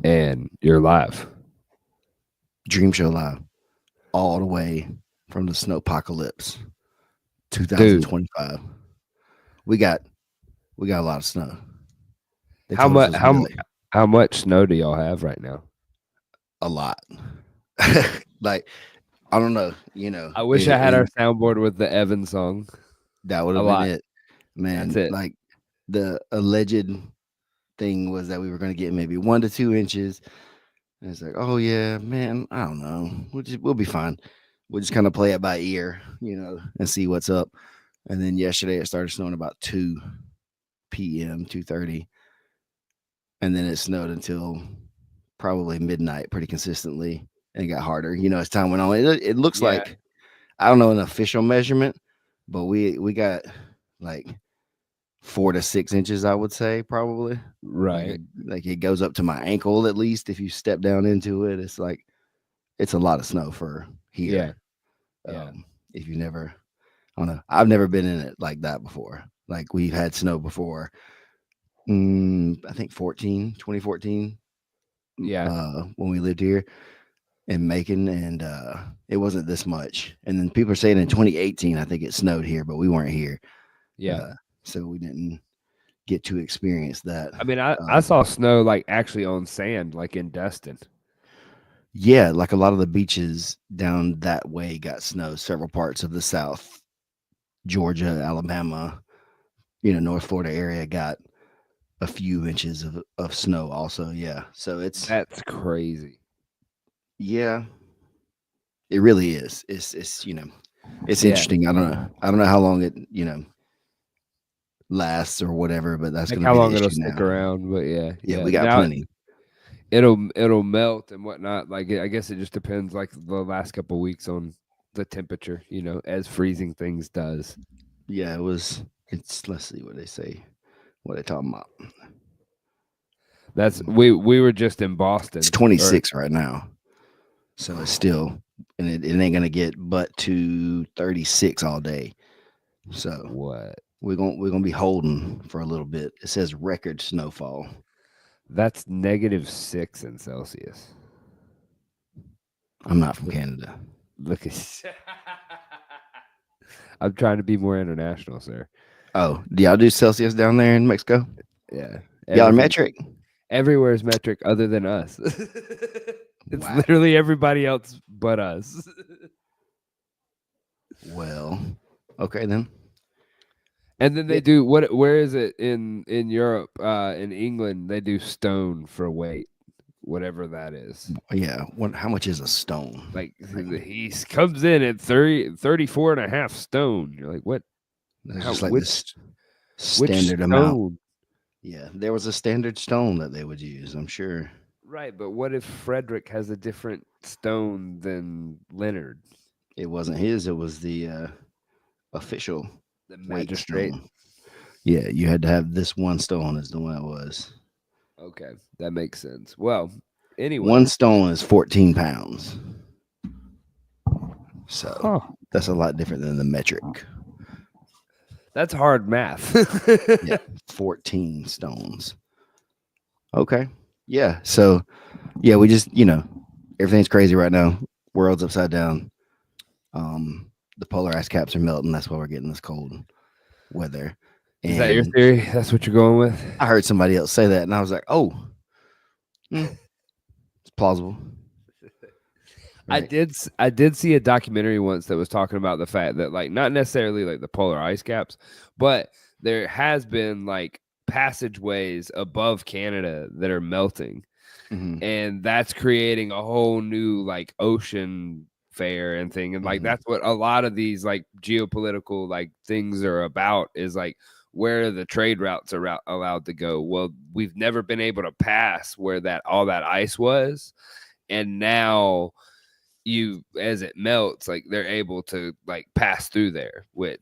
And you're live. Dream Show Live, all the way from the Snowpocalypse, 2025. We got a lot of snow. They How told us much? it was gonna be like How much snow do y'all have right now? a lot. Like I don't know, I wish I had our soundboard with the Evan song. that would A have been lot. it, That's man. it. Like the alleged thing was that we were gonna get maybe 1 to 2 inches. And it's like, oh yeah, man, I don't know. We'll be fine. We'll just kind of play it by ear, and see what's up. And then yesterday it started snowing about 2 p.m., 2:30, and then it snowed until probably midnight, pretty consistently, and it got harder. As time went on, it looks Yeah. like I don't know an official measurement, but we got like 4 to 6 inches, I would say probably. Right. Like it goes up to my ankle at least. If you step down into it, it's a lot of snow for Yeah. here. Yeah. If you never, I don't know, I've never been in it like that before. Like we've had snow before. I think 2014, Yeah. when we lived here in Macon, and it wasn't this much. And then people are saying in 2018, I think it snowed here, but we weren't here, Yeah. so we didn't get to experience that. I mean, I saw snow like actually on sand, like in Destin. Yeah, like a lot of the beaches down that way got snow. Several parts of the South, Georgia, Alabama, North Florida area got a few inches of snow also. Yeah. So That's crazy. yeah, it really is. It's it's Yeah. interesting. I don't know how long it, lasts or whatever, but that's Like gonna how be the long it'll issue stick now. around, but yeah. Yeah, Yeah. we got Now plenty. it'll melt and whatnot. Like I guess it just depends. Like the last couple weeks on the temperature, as freezing things does. Yeah, let's see what they say. What they talking about. That's we were just in Boston. It's 26 right now. So it's still, and it ain't gonna get but to 36 all day. So what? we're gonna be holding for a little bit. It says record snowfall. That's -6 in Celsius. I'm not from Canada. Look at. I'm trying to be more international, sir. Oh, do y'all do Celsius down there in Mexico? Yeah. Y'all are metric? Everywhere is metric other than us. It's Wow. literally everybody else but us. Well, okay then. And then they do what? Where is it in Europe? In England, they do stone for weight, whatever that is. Yeah. How much is a stone? Like he comes in at 34.5 stone. You're like, what? It's How, just like which, this which standard amount. stone? Yeah, there was a standard stone that they would use, I'm sure. Right, but what if Frederick has a different stone than Leonard, It wasn't his, it was the official the weight magistrate? stone. Yeah, you had to have this one stone is the one it was. Okay, that makes sense. Well, anyway, One stone is 14 pounds. So huh. that's a lot different than the metric. That's hard math. Yeah, 14 stones. Okay. Yeah. So, yeah, we just, everything's crazy right now. World's upside down. The polar ice caps are melting. That's why we're getting this cold weather. Is that your And theory? That's what you're going with? I heard somebody else say that, and I was like, oh, it's plausible. Right. I did see a documentary once that was talking about the fact that like not necessarily like the polar ice caps, but there has been like passageways above Canada that are melting. Mhm. And that's creating a whole new like ocean fair and thing. And like that's what a lot of these like geopolitical like things are about is like where the trade routes are allowed to go. Well, we've never been able to pass where that all that ice was. And now as it melts, like they're able to like pass through there, which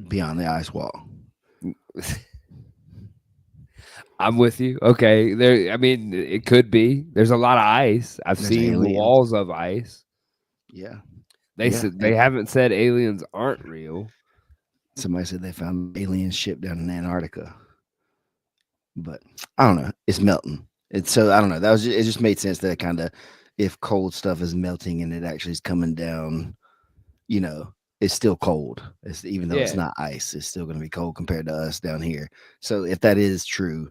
beyond the ice wall. I'm with you. Okay. I mean, it could be. There's a lot of ice. I've seen aliens. walls of ice. Yeah. They said they haven't said aliens aren't real. Somebody said they found an alien ship down in Antarctica. But I don't know. It's melting. It's so I don't know. That was it. Just made sense that kind of if cold stuff is melting and it actually is coming down, you know, it's still cold. It's even though it's Yeah. not ice, it's still going to be cold compared to us down here. So if that is true,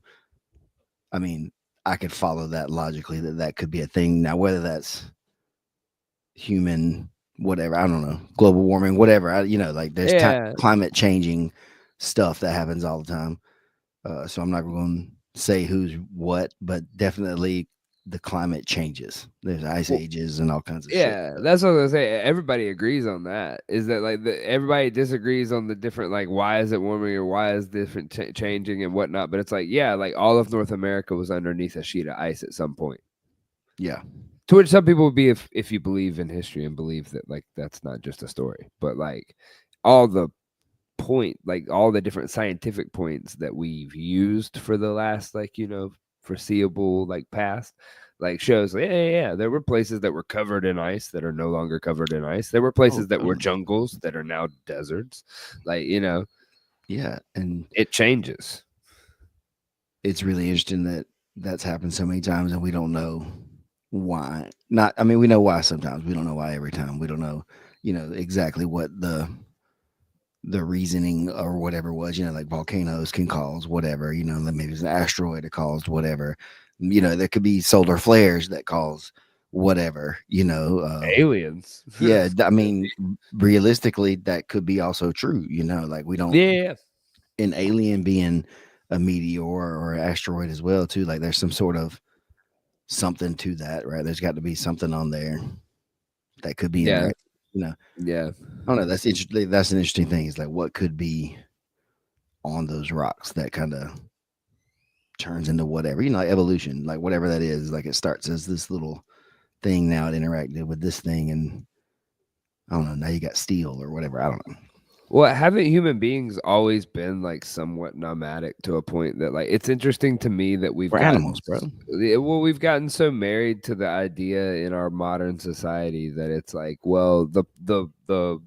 I mean, I could follow that logically that that could be a thing. Now, whether that's human, whatever, I don't know, global warming, whatever. Like there's Yeah. climate changing stuff that happens all the time. So I'm not going to say who's what, but definitely the climate changes. There's ice Well, ages and all kinds of shit. yeah, that's what I was gonna say. Everybody agrees on that. Is that like everybody disagrees on the different like why is it warming or why is different changing and whatnot. But it's like yeah, like all of North America was underneath a sheet of ice at some point. Yeah. To which some people would be if you believe in history and believe that like that's not just a story, but like all the like all the different scientific points that we've used for the last like foreseeable like past like shows like, yeah, there were places that were covered in ice that are no longer covered in ice. There were Oh, places that were totally. jungles that are now deserts. Like Yeah. And it changes. it's really interesting that that's happened so many times and we don't know why. Not, I mean, we know why sometimes. We don't know why every time. We don't know, exactly what the reasoning or whatever was, like volcanoes can cause whatever, that maybe it's an asteroid that caused whatever. There could be solar flares that cause whatever, Aliens. yeah, I mean, realistically, that could be also true, like we don't, Yeah. an alien being a meteor or an asteroid as well, too. Like there's some sort of something to that, right? There's got to be something on there that could be in Yeah. there, you know. Yeah. I don't know. That's interesting. That's an interesting thing. Is like what could be on those rocks that kind of turns into whatever, like evolution, like whatever that is. Like it starts as this little thing, now it interacted with this thing, and I don't know. Now you got steel or whatever. I don't know. Well, haven't human beings always been like somewhat nomadic to a point that like it's interesting to me that we've We're gotten animals, bro. we've gotten so married to the idea in our modern society that it's like, well, the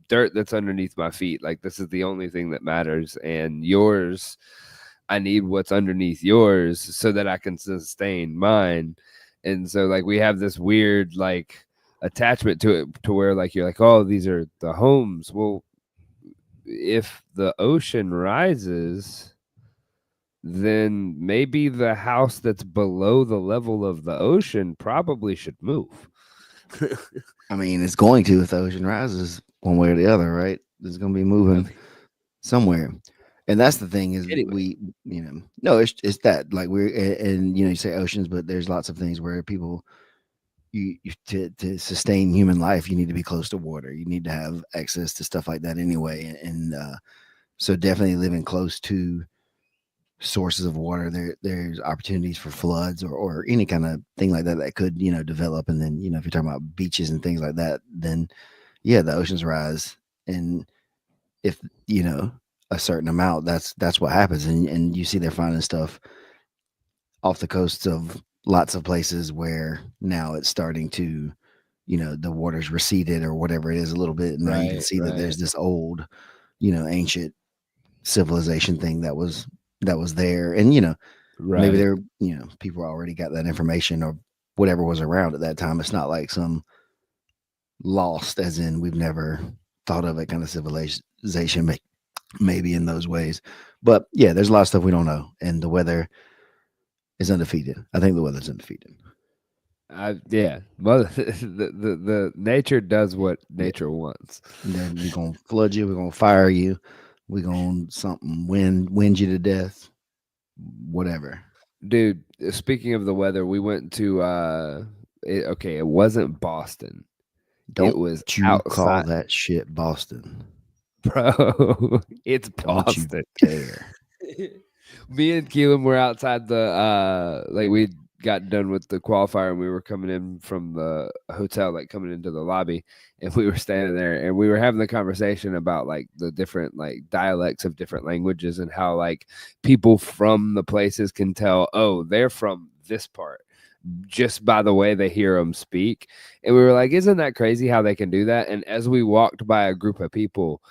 dirt that's underneath my feet, like this is the only thing that matters, and yours, I need what's underneath yours so that I can sustain mine. And so like we have this weird like attachment to it to where like you're like, oh, these are the homes. Well, if the ocean rises, then maybe the house that's below the level of the ocean probably should move. I mean, it's going to if the ocean rises one way or the other, right? It's going to be I moving mean, somewhere. And that's the thing is anyway, no, it's that like and you say oceans, but there's lots of things where people you to sustain human life, you need to be close to water. You need to have access to stuff like that anyway. And so definitely living close to sources of water, there's opportunities for floods or any kind of thing like that that could, develop. And then, if you're talking about beaches and things like that, then yeah, the oceans rise. And if, a certain amount, that's what happens. And you see they're finding stuff off the coasts of lots of places where now it's starting to, the water's receded or whatever it is a little bit. And now you can right, see that right, there's this old, ancient civilization thing that was there. And, maybe right. there, people already got that information or whatever was around at that time. It's not like some lost, as in we've never thought of it kind of civilization, maybe in those ways. But yeah, there's a lot of stuff we don't know. And the weather is undefeated. I think the weather's undefeated. Yeah, well, the nature does what Yeah. nature wants. Then we're gonna flood you. We're gonna fire you. We're gonna something wind you to death. Whatever. Dude, speaking of the weather, we went to okay, it wasn't Boston. It Don't was you call outside, that shit Boston? bro. It's Don't you Boston. dare! Me and Keelan were outside the like we got done with the qualifier and we were coming in from the hotel, like coming into the lobby, and we were standing there and we were having the conversation about like the different like dialects of different languages and how like people from the places can tell, oh, they're from this part just by the way they hear them speak. And we were like, isn't that crazy how they can do that? And as we walked by a group of people,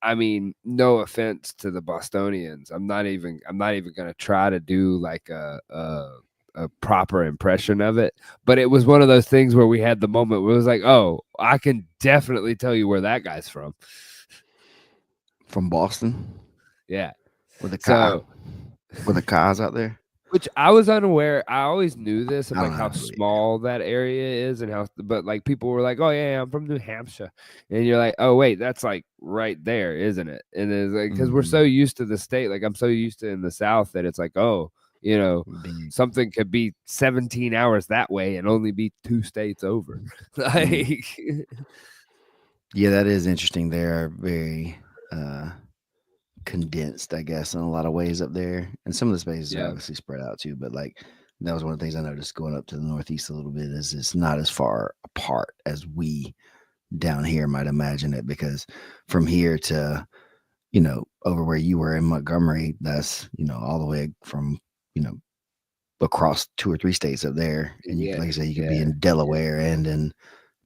I mean, no offense to the Bostonians. I'm not even gonna try to do like a proper impression of it. But it was one of those things where we had the moment where it was like, oh, I can definitely tell you where that guy's from. From Boston Yeah. with a car, So, with the cars out there. which I was unaware. I always knew this of I like don't know how how to believe. small that area is and how, but like people were like, oh, yeah, I'm from New Hampshire. And you're like, oh, wait, that's like right there, isn't it? And it's like, because we're so used to the state, like I'm so used to in the South that it's like, oh, Big. something could be 17 hours that way and only be 2 states over. Like, Yeah, that is interesting. They are very condensed, I guess, in a lot of ways up there. And some of the spaces are yeah, obviously spread out too. But like that was one of the things I noticed going up to the Northeast a little bit is it's not as far apart as we down here might imagine it. Because from here to over where you were in Montgomery, that's all the way from you know across 2 or 3 states up there, and you yeah, like I said, you could be yeah. in Delaware and in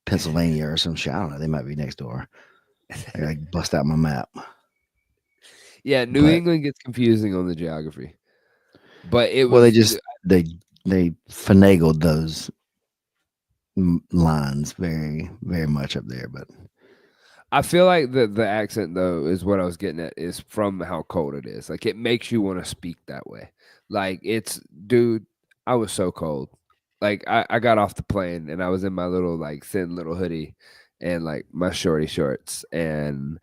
Pennsylvania or some shit. I don't know. They might be next door. I gotta bust out my map. Yeah, New But England gets confusing on the geography. But it well, they was just they finagled those lines very very much up there. But I feel like the accent though is what I was getting at is from how cold it is. Like it makes you want to speak that way. Like it's dude, I was so cold. Like I got off the plane and I was in my little like thin little hoodie and like my shorty shorts and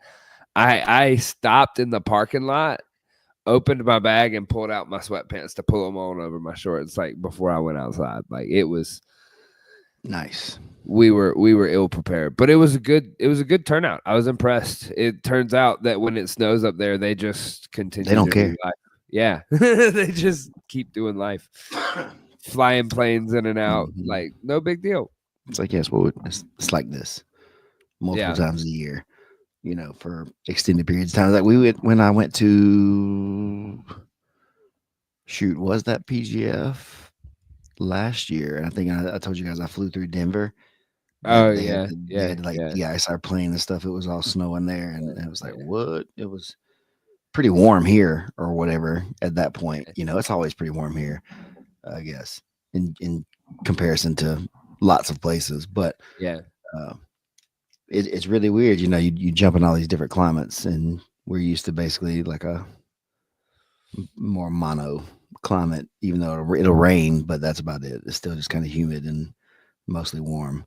I stopped in the parking lot, opened my bag and pulled out my sweatpants to pull them on over my shorts like before I went outside. Like it was nice. we were ill prepared, but it was a good turnout. I was impressed. It turns out that when it snows up there, they just continue They don't to care. do life. Yeah, they just keep doing life, flying planes in and out, like no big deal. It's like yes, well, it's like this multiple Yeah. times a year. For extended periods of time. Like we would when I went to shoot, was that PGF last year? And I think I told you guys I flew through Denver. They Oh they had yeah, to, they yeah, had to like yeah, de-ice our plane and stuff. It was all snowing there, and yeah, it was like, yeah. what? It was pretty warm here or whatever at that point. It's always pretty warm here, I guess, in comparison to lots of places. But Yeah. uh, it's really weird. You jump in all these different climates, and we're used to basically like a more mono climate, even though it'll rain, but that's about it. It's still just kind of humid and mostly warm.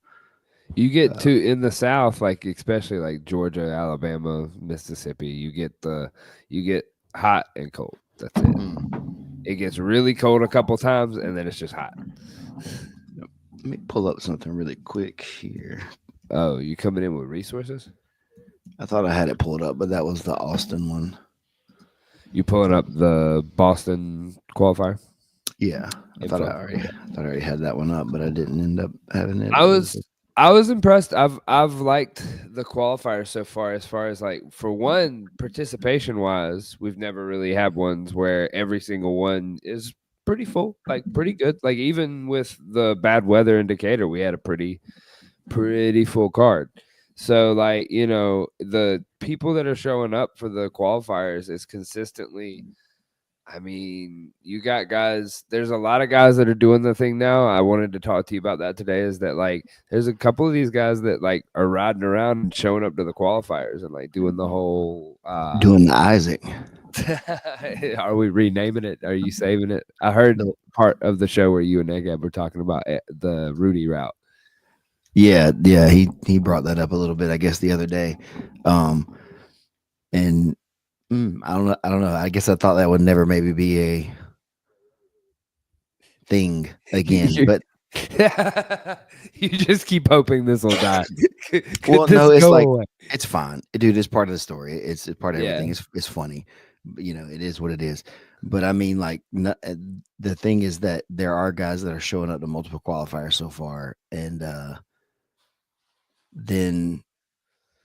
You get Uh, to in the South, like especially like Georgia, Alabama, Mississippi. You get hot and cold. That's it. It gets really cold a couple times, and then it's just hot. Let me pull up something really quick here. Oh, you coming in with resources? I thought I had it pulled up, but that was the Austin one. You pulling up the Boston qualifier? Yeah, I thought I already had that one up, but I didn't end up having it. I was impressed. I've liked the qualifier so far. As far as like for one participation wise, we've never really had ones where every single one is pretty full, like pretty good. Like even with the bad weather indicator, we had a pretty full card. So like, the people that are showing up for the qualifiers is consistently I mean, you got guys, there's a lot of guys that are doing the thing now. I wanted to talk to you about that today is that like there's a couple of these guys that like are riding around and showing up to the qualifiers and like doing the whole Doing the Isaac. Are we renaming it? Are you saving it? I heard part of the show where you and Negab were talking about the Rudy route. Yeah, he brought that up a little bit, I guess, the other day. And I don't know. I guess I thought that would never maybe be a thing again, but you just keep hoping this will die. well, no, it's like it's fine, dude. It's part of the story. It's part of everything. Yeah. It's funny, it is what it is. But I mean, like, the thing is that there are guys that are showing up to multiple qualifiers so far, and then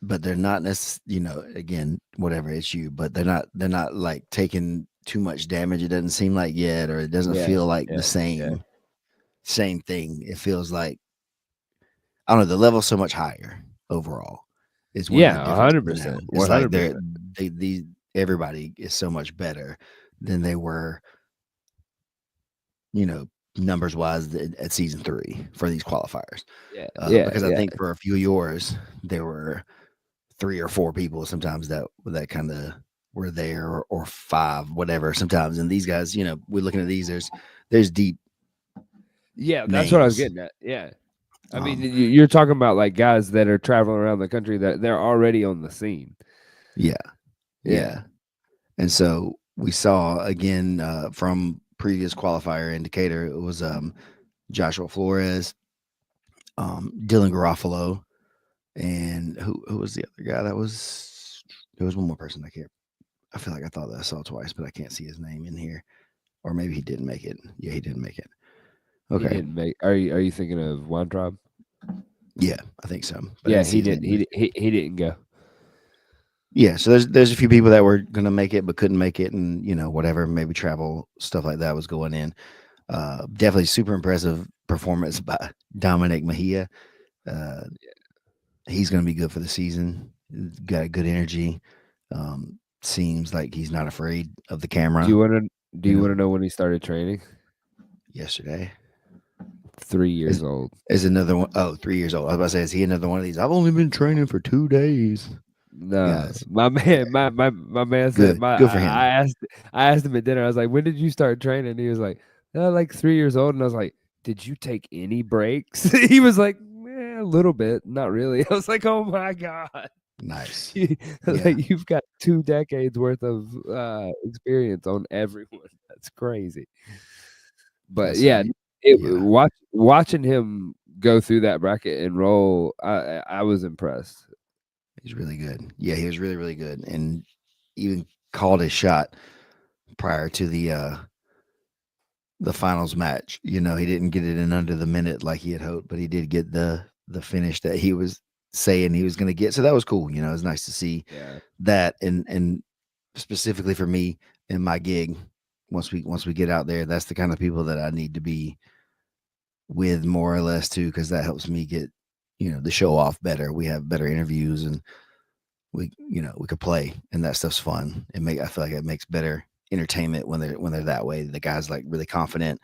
but they're not necessarily, again, whatever, it's you, but they're not like taking too much damage. It doesn't seem like yet, or it doesn't feel like the same thing. It feels like, I don't know, the level's so much higher overall. It's one of the differences now. 100%. It's like 100%. everybody is so much better than they were, numbers wise at season 3 for these qualifiers. Yeah, yeah, Because I yeah. think for a few of yours, there were 3 or 4 people sometimes that kind of were there, or 5, whatever. Sometimes, and these guys, we're looking at these. There's deep Yeah, that's what I was names. getting at. Yeah. I mean, Um, you're talking about like guys that are traveling around the country that they're already on the scene. yeah, Yeah. yeah. And so we saw again from previous qualifier indicator, it was Joshua Flores, Dylan Garofalo, and who was the other guy? There was one more person I can't. I feel like I thought that I saw twice, but I can't see his name in here. Or maybe he didn't make it. Yeah, he didn't make it. He Okay. didn't make. Are you thinking of Weintraub? Yeah, I think so. But I Yeah, didn't see he his didn't. name. He didn't go. Yeah, so there's a few people that were gonna make it but couldn't make it, and whatever, maybe travel stuff like that was going in. Definitely super impressive performance by Dominic Mejia. Uh, he's gonna be good for the season. He's got a good energy. Seems like he's not afraid of the Do you camera. want to? Do You you know, want to know when he started training? yesterday 3 years is old. is another one. Oh, 3 years old. I was about to say, is he another one of these? I've only been training for 2 days, No, guys. my man, my man said Good, my. good for I him. asked him at dinner. I was like, "When did you start training?" He was like, like 3 years old." And I was like, "Did you take any breaks?" He was like, a little bit, not really. I was like, "Oh my god." Nice. Yeah. Like you've got 2 decades worth of experience on everyone. That's crazy. But That's yeah, yeah. watching him go through that bracket and roll, I was impressed. He's really good. Yeah, he was really, really good, and even called his shot prior to the finals match. He didn't get it in under the minute like he had hoped, but he did get the finish that he was saying he was going to get. So that was cool. It was nice to see Yeah, that, and specifically for me in my gig. Once we get out there, that's the kind of people that I need to be with, more or less, too, because that helps me get the show off better. We have better interviews, and we could play, and that stuff's fun. I feel like it makes better entertainment when they're that way. The guy's like really confident,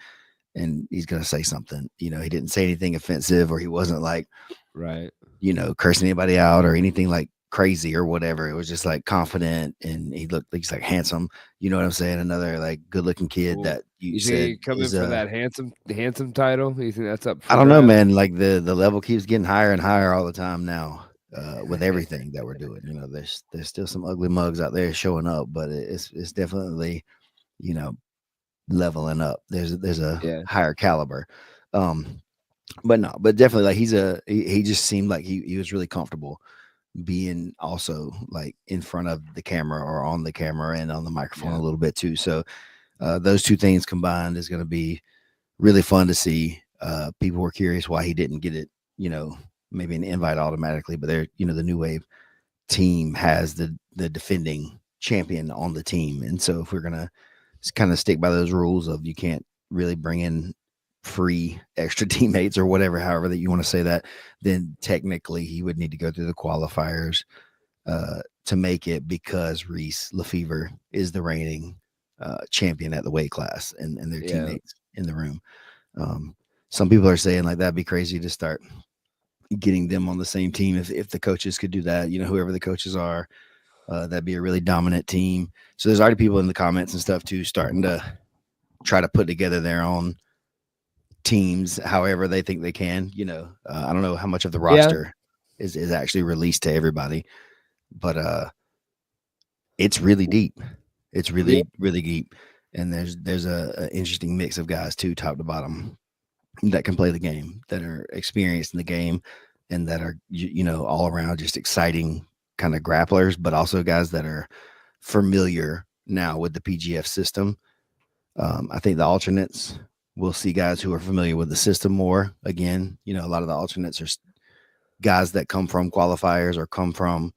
and he's gonna say something. He didn't say anything offensive, or he wasn't like right. cursing anybody out or anything like crazy or whatever. It was just like confident, and he looked like he's like handsome. You know what I'm saying? Another like good looking kid Well, that you you think said he coming is for that handsome title? You think that's up I for don't know, grabs? man. Like the level keeps getting higher and higher all the time now. With everything that we're doing, there's still some ugly mugs out there showing up, but it's definitely you know leveling up. There's a Yeah, higher caliber, um, but no, but definitely like he just seemed like he was really comfortable being also like in front of the camera or on the camera and on the microphone yeah, a little bit too. So those two things combined is going to be really fun to see. People were curious why he didn't get it, maybe an invite automatically, but the New Wave team has the defending champion on the team, and so if we're gonna kind of stick by those rules of you can't really bring in free extra teammates or whatever, however that you want to say that, then technically he would need to go through the qualifiers to make it, because Reese Lefevre is the reigning champion at the weight class, and their yeah. teammates in the room. um, some people are saying like that'd be crazy to start getting them on the same team if the coaches could do that. Whoever the coaches are, that'd be a really dominant team. So there's already people in the comments and stuff too starting to try to put together their own teams, however they think they can. I don't know how much of the Yeah, roster is actually released to everybody, but it's really deep. It's yeah. really really deep, and there's a interesting mix of guys too, top to bottom, that can play the game, that are experienced in the game, and that are all around just exciting kind of grapplers, but also guys that are familiar now with the PGF system. I think the alternates, we'll see guys who are familiar with the system more. Again, a lot of the alternates are guys that come from qualifiers or come from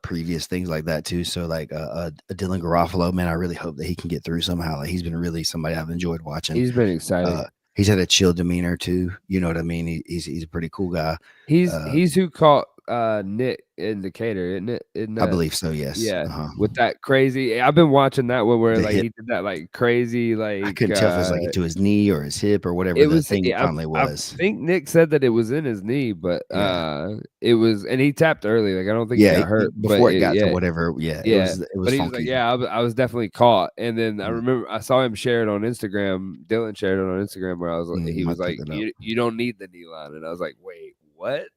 previous things like that too. So like a Dylan Garofalo, man, I really hope that he can get through somehow. Like he's been really somebody I've enjoyed watching. He's been exciting. He's had a chill demeanor too. You know what I mean? He's a pretty cool guy. He's Uh, he's who caught Nick in Decatur, isn't it? Isn't I that believe so, yes. yeah, Uh-huh. with that crazy I've been watching that one where, The like, hip. he did that, like, crazy, I like, couldn't tell if it was, like, into his knee or his hip or whatever it the was thing yeah, finally I was. think Nick said that it was in his knee, but, Yeah. it was and he tapped early, like, I don't think he Yeah, got hurt, but before it it got to yeah. whatever, yeah, Yeah, it was but he was like, funky. "Yeah, I was definitely caught," and then I Mm, remember I saw him share it on Instagram. Dylan shared it on Instagram where he I was have to look like, that up. "You don't need the knee line," and I was like, "Wait, what?"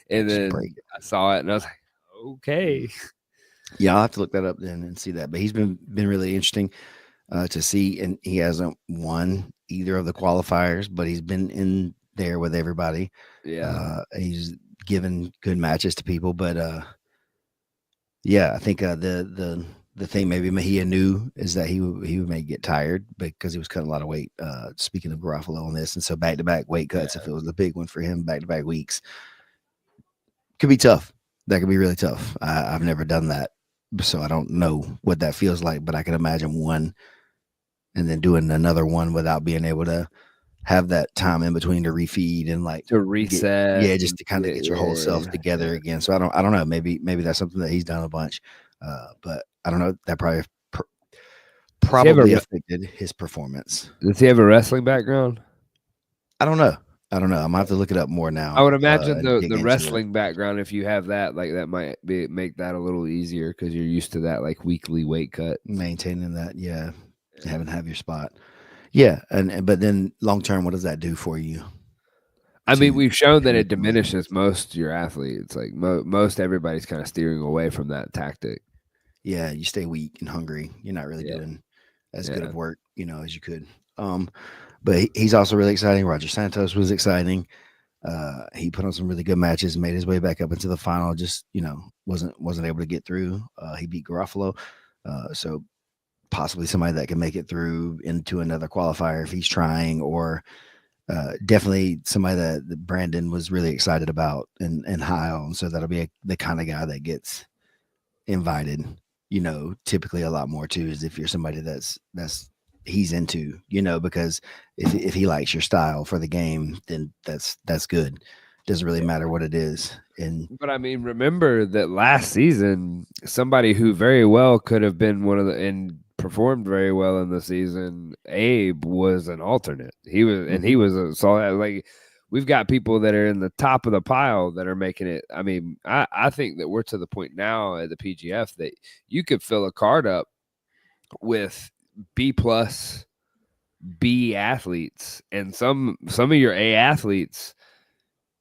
And Just break then it. I saw it, and I was like, Mm. "Okay." Yeah, I'll have to look that up then and see that, but he's been really interesting, to see, and he hasn't won either of the qualifiers, but he's been in there with everybody. Yeah, He's given good matches to people, but, yeah, I think, the thing maybe he knew is that he may get tired because he was cutting a lot of weight, speaking of Garofalo on this, and so back-to-back weight cuts, if yeah, it was a big one for him, back-to-back weeks, could be tough. That could be really tough. I've never done that, so I don't know what that feels like, but I can imagine one and then doing another one without being able to have that time in between to refeed and, like, to get reset yeah, and just to kinda get get your whole self yeah. together again. So I don't know, maybe that's something that he's done a bunch, but I don't know, that pr Does he have a probably re affected his performance. does he have a wrestling background? I don't know. I don't know. Imma have to look it up more I now, would imagine and dig the into it. wrestling background, if you have that, like, that might be make that a little easier because 'cause you're used to that, like, weekly weight cut. Maintaining that, yeah, Yeah. having to have your spot. Yeah, and but then long term, what does that do for you I mean, to we've shown that make it the most of diminishes it? most your athletes, like, most everybody's kinda steering away from that tactic. Yeah, you stay weak and hungry. You're not really Yeah, doing as good yeah, of work, as you could. Um, but he's also really exciting. Roger Santos was exciting. He put on some really good matches, made his way back up into the final. Just wasn't able to get through. He beat Garofalo, so possibly somebody that can make it through into another qualifier if he's trying, or definitely somebody that Brandon was really excited about and high on. So that'll be the kind of guy that gets invited, typically a lot more too, is if you're somebody that's he's into, because if he likes your style for the game, then that's good. Doesn't really yeah. matter what it is. And But, I mean, remember that last season, somebody who very well could have been one of the and performed very well in the season, Abe was an alternate. He mhm, was a solid like, we've got people that are in the top of the pile that are making it I mean, I think that we're to the point now at the PGF that you could fill a card up with B plus B athletes and some of your A athletes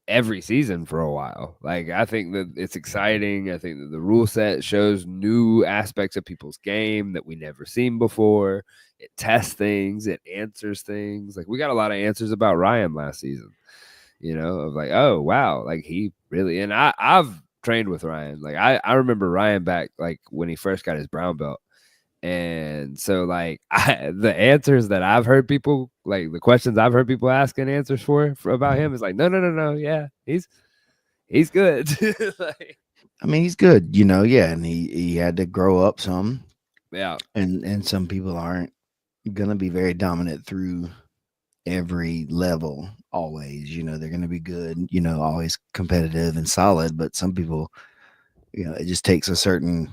every season for a while. Like, I think that it's exciting. I think that the rule set shows new aspects of people's game that we never seen before. It tests things, it answers things. Like, we got a lot of answers about Ryan last season, of like, oh wow, like he really and I've trained with Ryan. Like I remember Ryan back like when he first got his brown belt. And so, like, the answers that I've heard people like the questions I've heard people asking answers for about him is like, no, no, no, no, yeah, he's good. Like, I mean, he's good, yeah, and he had to grow up some, yeah, and some people aren't gonna be very dominant through every level always. They're going to be good, always competitive and solid, but some people, it just takes a certain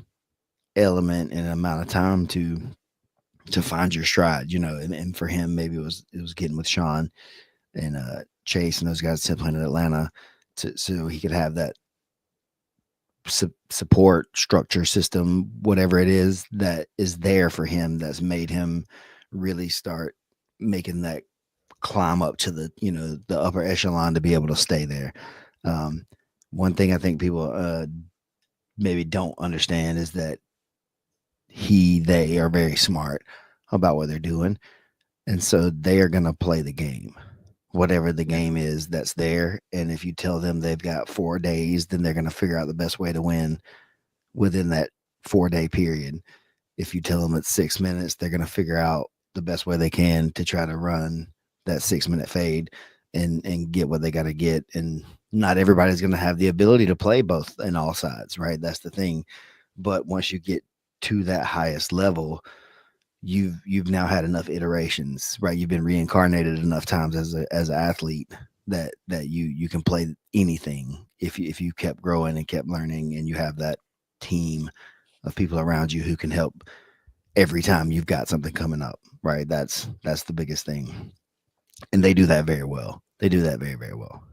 element and amount of time to find your stride, and for him maybe it was getting with Sean and Chase and those guys playing in Atlanta so he could have that support structure system, whatever it is that is there for him, that's made him really start making that climb up to the upper echelon to be able to stay there. Um, One thing I think people maybe don't understand is that they are very smart about what they're doing, and so they are going to play the game, whatever the yeah, game is that's there. And if you tell them they've got 4 days, then they're going to figure out the best way to win within that 4 day period. If you tell them it's 6 minutes, they're going to figure out the best way they can to try to run that 6 minute fade and get what they got to get. And not everybody's going to have the ability to play both in all sides, right? That's the thing. But once you get to that highest level, you've now had enough iterations, right? You've been reincarnated enough times as an athlete that you can play anything if you kept growing and kept learning, and you have that team of people around you who can help every time you've got something coming up, right? That's the biggest thing, and they do that very well. They do that very, very well.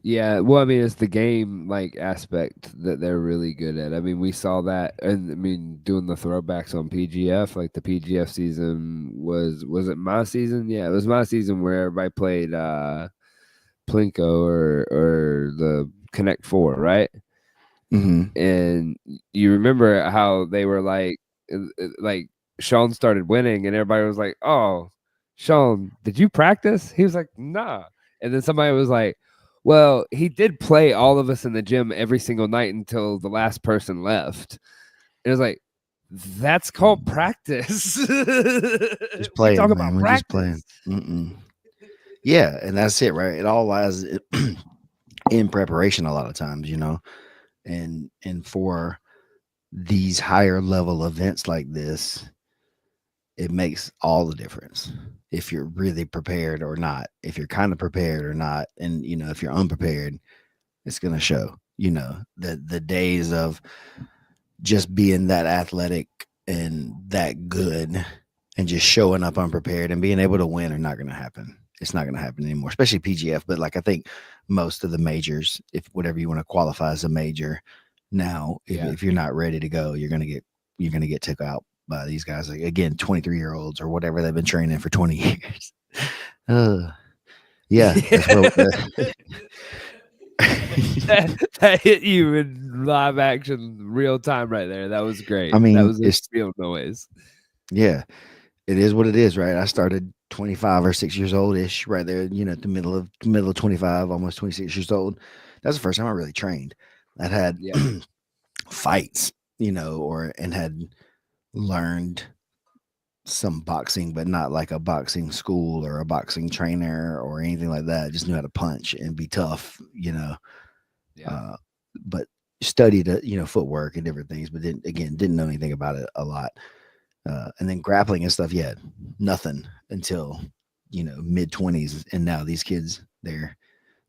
Yeah, well, I mean, it's the game like aspect that they're really good at. I mean, we saw that, and I mean, doing the throwbacks on PGF, like the PGF season was it my season? Yeah, it was my season where everybody played Plinko or the Connect Four, right? Hmm. And you remember how they were like Sean started winning, and everybody was like, "Oh, Sean, did you practice?" He was like, "Nah." And then somebody was like, "Well, he did play all of us in the gym every single night until the last person left." And it was like, "That's called practice." Just We talk playing, about man. We're just practice. playing. Mm-mm. Yeah, and that's it, right? It all lies in preparation a lot of times, and for these higher level events like this, it makes all the difference if you're really prepared or not. If you're kind of prepared or not, and if you're unprepared, it's gonna show. The days of just being that athletic and that good and just showing up unprepared and being able to win are not gonna happen. It's not gonna happen anymore, especially PGF. But like I think most of the majors, if whatever you want to qualify as a major, now Yeah. if you're not ready to go, you're gonna get took out by these guys. Like again, 23-year-olds or whatever they've been training for 20 years. Uh, yeah, that's where. That hit you in live action, real time, right there. That was I great. That mean, was a it's real noise. yeah, it is what it is, right? I started 25 or 6 years old ish, right there, at the middle of 25, almost 26 years old. That's the first time I really trained. I had Yeah. fights, or and had learned some boxing, but not like a boxing school or a boxing trainer or anything like that. I just knew how to punch and be tough, Yeah. uh, but studied, footwork and different things, but didn't know anything about it a lot. And then grappling and stuff, yeah, nothing until mid 20s, and now these kids,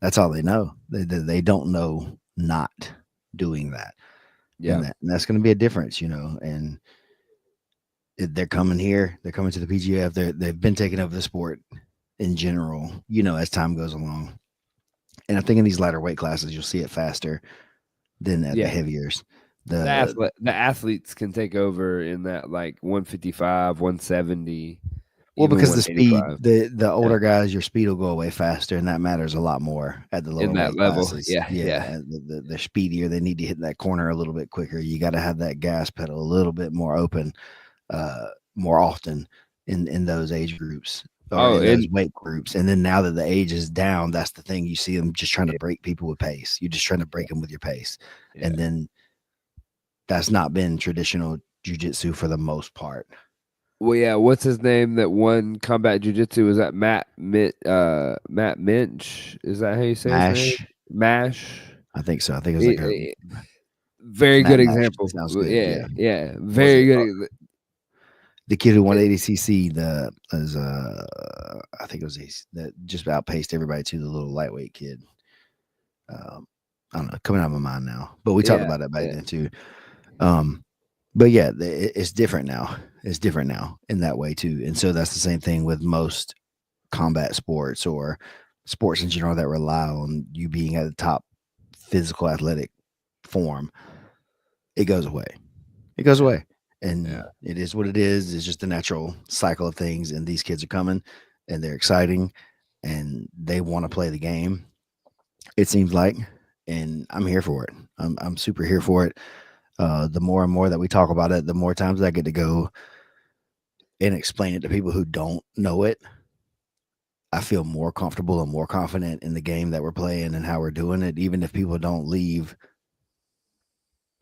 that's all they know. They don't know not doing that, Yeah. and that's going to be a difference, and they're coming here. They're coming to the PGF. They've been taking over the sport in general, as time goes along. And I think in these lighter weight classes, you'll see it faster than at the Yeah. heaviers. The The athletes can take over in that like 155, 170, Well, even because the speed, 185. the Yeah. older guys, your speed will go away faster, and that matters a lot more at the In lower that weight level. classes. Yeah. Yeah, Yeah. and the speedier they need to hit that corner a little bit quicker. You got to have that gas pedal a little bit more open, more often in those age groups or Oh, in those and weight groups. And then now that the age is down, that's the thing. You see them just trying to break people with pace. You're just trying to break them with your pace, yeah. and then that's not been traditional jujitsu for the most part. Well, yeah, what's his name that won combat jujitsu? Was that Matt Minch? Is that how you say his name? Mash, Mash. I think so. I think it was like a He very good Matt Mash. example. Sounds Well, good. yeah, Yeah. yeah, Was very it good. the kid who won It- 80cc? The as I think it was that just outpaced everybody to the little lightweight kid. I don't know, coming out of my mind now, but we talked yeah, about it back yeah, then too. Um, but yeah, it's different now. It's different now in that way too, and so that's the same thing with most combat sports or sports in general that rely on you being at the top physical athletic form. It goes away. It goes yeah, away. yeah, And it is what it is. It's just the natural cycle of things. And these kids are coming and they're exciting and they want to play the game, it seems like. And I'm here for it. I'm super here for it. The more and more that we talk about it, the more times I get to go and explain it to people who don't know it. I feel more comfortable and more confident in the game that we're playing and how we're doing it, even if people don't leave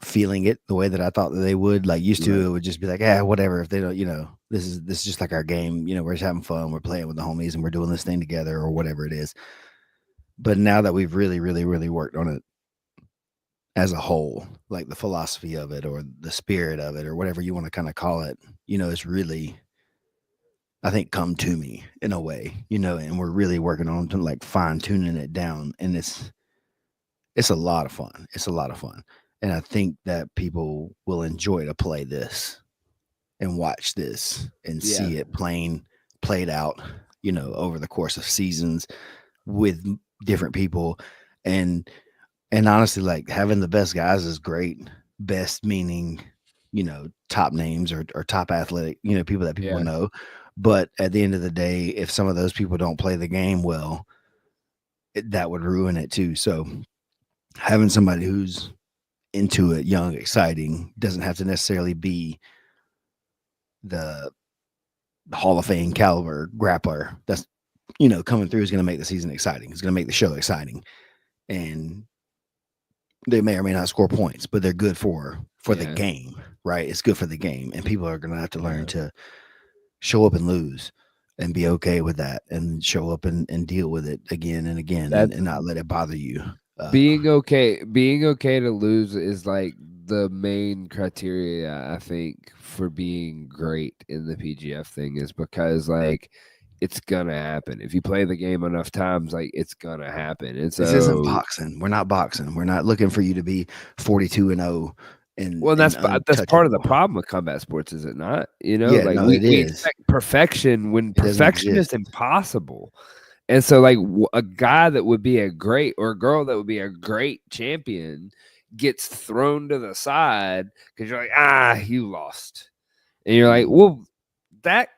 feeling it the way that I thought that they would. Like used to, right. it would just be like, ah, whatever. If they don't, this is just like our game. We're just having fun. We're playing with the homies and we're doing this thing together or whatever it is. But now that we've really, really, really worked on it as a whole, like the philosophy of it or the spirit of it or whatever you want to kind of call it, it's really I think, come to me in a way, and we're really working on to like fine tuning it down, and it's a lot of fun. It's a lot of fun, and I think that people will enjoy to play this and watch this and Yeah. see it played out, over the course of seasons with different people, and honestly, like having the best guys is great. Best meaning, top names or top athletic, people that people Yeah. know. But at the end of the day, if some of those people don't play the game well, that would ruin it too. So having somebody who's into it, young, exciting, doesn't have to necessarily be the Hall of Fame caliber grappler that's coming through is going to make the season exciting. It's going to make the show exciting, and they may or may not score points, but they're good for the Yeah. game, right? It's good for the game, and people are going to have to learn Yeah. to show up and lose and be okay with that, and show up and deal with it again and again, and, That's not let it bother you. being okay to lose is like the main criteria I think for being great in the PGF thing is because like it's gonna happen. If you play the game enough times, like it's gonna happen. And This isn't so boxing. We're not boxing. We're not looking for you to be 42-0 and well, that's part of the untouchable. problem with combat sports, is it not? Yeah, Like no, it we is. expect perfection when It doesn't perfection is exist. impossible. And so, like, a guy that would be a great or a girl that would be a great champion gets thrown to the side because you're like, you lost. And you're like, Mhm, well, that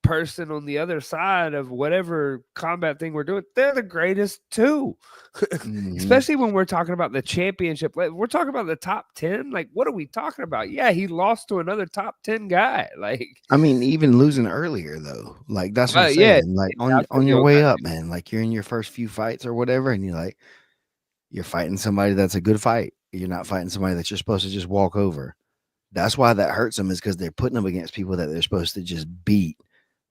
person on the other side of whatever combat thing we're doing, they're the greatest too. mhm. Especially when we're talking about the championship. We're talking about the top 10. Like, what are we talking about? Yeah, he lost to another top 10 guy. Like, I mean, even losing earlier though, like that's what I'm yeah, saying. Like I on feel your you on way that. up, man. Like you're in your first few fights or whatever, and you're fighting somebody that's a good fight. You're not fighting somebody that you're supposed to just walk over. That's why that hurts them, is because they're putting them against people that they're supposed to just beat,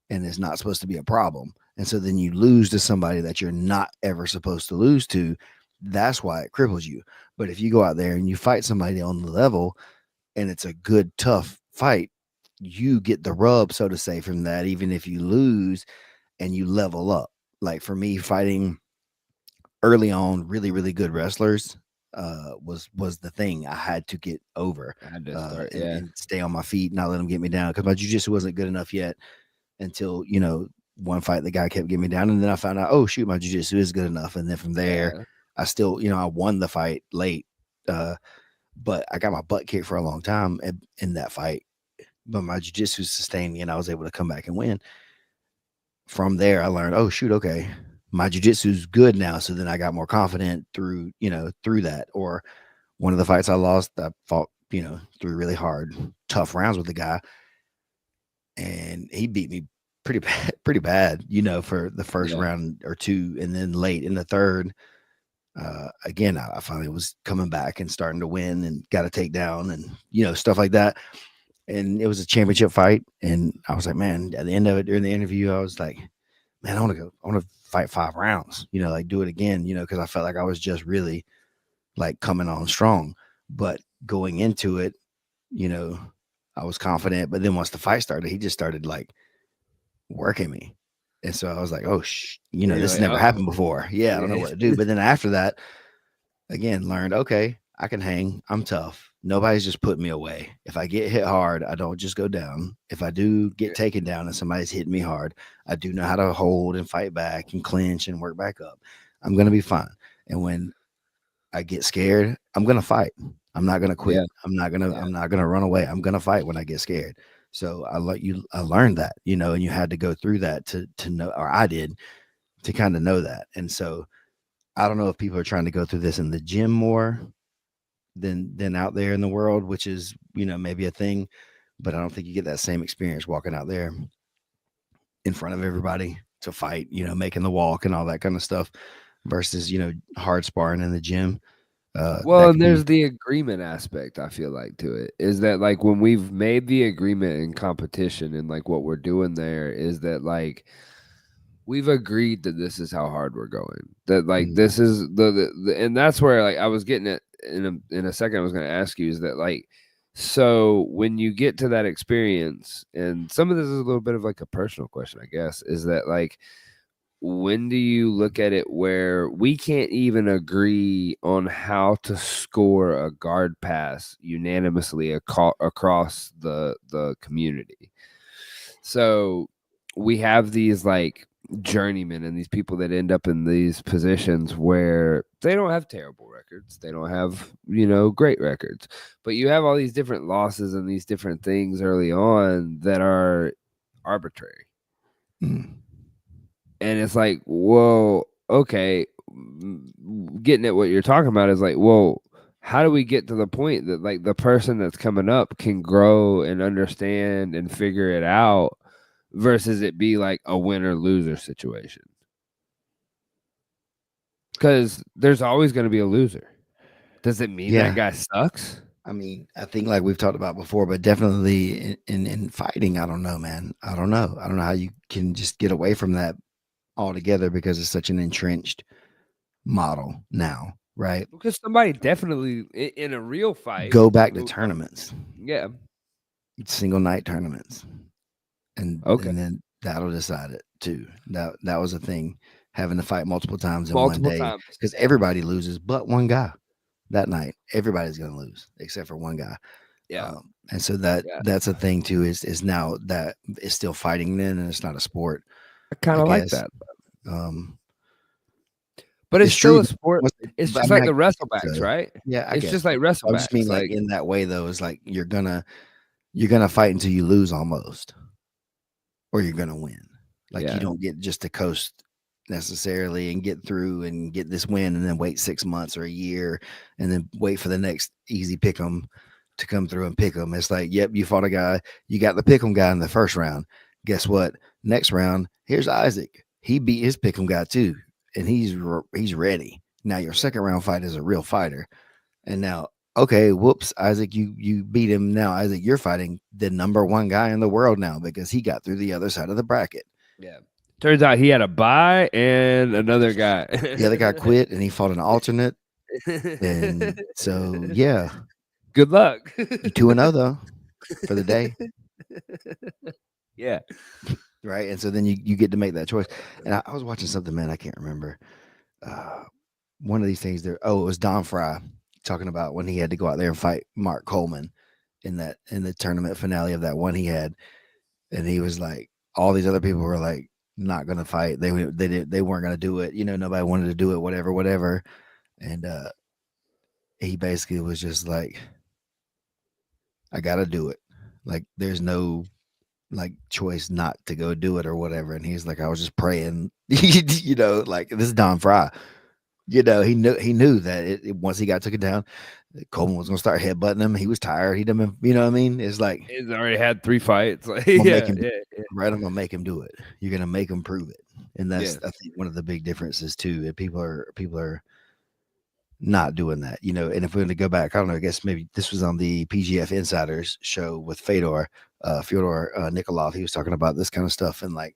and it's not supposed to be a problem. And so then you lose to somebody that you're not ever supposed to lose to. That's why it cripples you. But if you go out there and you fight somebody on the level, and it's a good, tough fight, you get the rub, so to say, from that, even if you lose, and you level up. Like for me, fighting early on really, really good wrestlers was the thing I had to get over, I had to start, and, yeah. stay on my feet, not let them get me down, because my jujitsu wasn't good enough yet until one fight the guy kept getting me down, and then I found out, oh shoot, my jujitsu is good enough, and then from there Yeah. I still, I won the fight late, uh, but I got my butt kicked for a long time in that fight, but my jujitsu sustained me, and I was able to come back and win. From there, I learned, oh shoot, okay, my jujitsu's good now. So then I got more confident through that. Or one of the fights I lost, I fought, 3 really hard, tough rounds with the guy, and he beat me pretty bad, pretty bad, for the first Yeah. round or two, and then late in the third, again, I finally was coming back and starting to win and got a takedown and stuff like that. And it was a championship fight, and I was like, man, at the end of it, during the interview, I was like, man, I want to fight 5 rounds, like do it again, because I felt like I was just really like coming on strong. But going into it, you know, I was confident. But then once the fight started, he just started like working me. And so I was like, oh, And you're this has like, never happened oh, before. Yeah, I don't know yeah. what to do. But then after that, again, learned, okay, I can hang. I'm tough. Nobody's just putting me away. If I get hit hard, I don't just go down. If I do get taken down and somebody's hitting me hard, I do know how to hold and fight back and clinch and work back up. I'm going to be fine. And when I get scared, I'm going to fight. I'm not going to quit. Yeah. Yeah. I'm not going to run away. I'm going to fight when I get scared. So I learned that, and you had to go through that to know, or I did, to kind of know that. And so I don't know if people are trying to go through this in the gym more than out there in the world, which is, maybe a thing, but I don't think you get that same experience walking out there in front of everybody to fight, making the walk and all that kind of stuff versus, hard sparring in the gym. Well, That and could be there's the agreement aspect, I feel like, to it. Is that like when we've made the agreement in competition and like what we're doing there is that like we've agreed that this is how hard we're going. That like mhm, this is the and that's where like I was getting it in a second I was going to ask you is that like So when you get to that experience, and some of this is a little bit of like a personal question, I guess, is that like when do you look at it where we can't even agree on how to score a guard pass unanimously across the community? So we have these like journeymen and these people that end up in these positions where they don't have terrible records. They don't have, great records. But you have all these different losses and these different things early on that are arbitrary. Mm. And it's like, whoa, okay, getting at what you're talking about is like, whoa, how do we get to the point that like the person that's coming up can grow and understand and figure it out versus it be like a winner loser situation? Because there's always going to be a loser. Does it mean that Yeah. guy sucks? I mean, I think like we've talked about before, but definitely in fighting, I don't know, man. I don't know. I don't know how you can just get away from that altogether because it's such an entrenched model now, right? Because somebody definitely in a real fight, Go back to who, tournaments, yeah, single night tournaments, okay, and then that'll decide it too. That was a thing, having to fight multiple times in one multiple day times, because everybody loses but one guy that night. Everybody's gonna lose except for one guy. yeah, And so yeah. that's a thing too. Is now that is still fighting then, and it's not a sport, I kind I of like guess. that. Um, But it's it's still true. a sport. It's But I just mean, like I the guess wrestlebacks, so. right? Yeah, I It's guess just like so. I just mean wrestlebacks. like Like, in that way though, is like you're gonna fight until you lose almost, or you're gonna win. Like you yeah, don't get just to coast necessarily and get through and get this win and then wait 6 months or a year and then wait for the next easy pick 'em to come through and pick 'em. It's like, yep, you fought a guy, you got the pick 'em guy in the first round. Guess what? Next round, here's Isaac. He beat his pick 'em guy too, and he's ready. Now your yeah, second round fight is a real fighter, and now okay, whoops, Isaac, you beat him. Now Isaac, you're fighting the number one guy in the world now because he got through the other side of the bracket. yeah. Turns out he had a buy and another guy. The other guy quit and he fought an alternate. And so, yeah, Good luck. you 2-0 though for the day, Yeah, right? And so then you get to make that choice. And I was watching something, man, I can't remember. Uh, one of these things there. Oh, it was Don Fry talking about when he had to go out there and fight Mark Coleman in the tournament finale of that one he had, and he was like, all these other people were like not gonna fight. They weren't gonna do it. You know, nobody wanted to do it. Whatever, whatever. And he basically was just like, I gotta do it. Like, there's no like choice not to go do it or whatever. And he's like, I was just praying, like this is Don Fry. He knew that once he got took it down, Coleman was gonna start headbutting him. He was tired. He done been, you know what I mean? It's like, he's already had 3 fights. Like, I'm gonna make yeah, him do yeah, it. Right, I'm gonna make him do it. You're gonna make him prove it. And yeah, that's, I think, one of the big differences too. That people are not doing that, And if we're going to go back, I don't know. I guess maybe this was on the PGF Insiders show with Fyodor Nikolov. He was talking about this kind of stuff, and like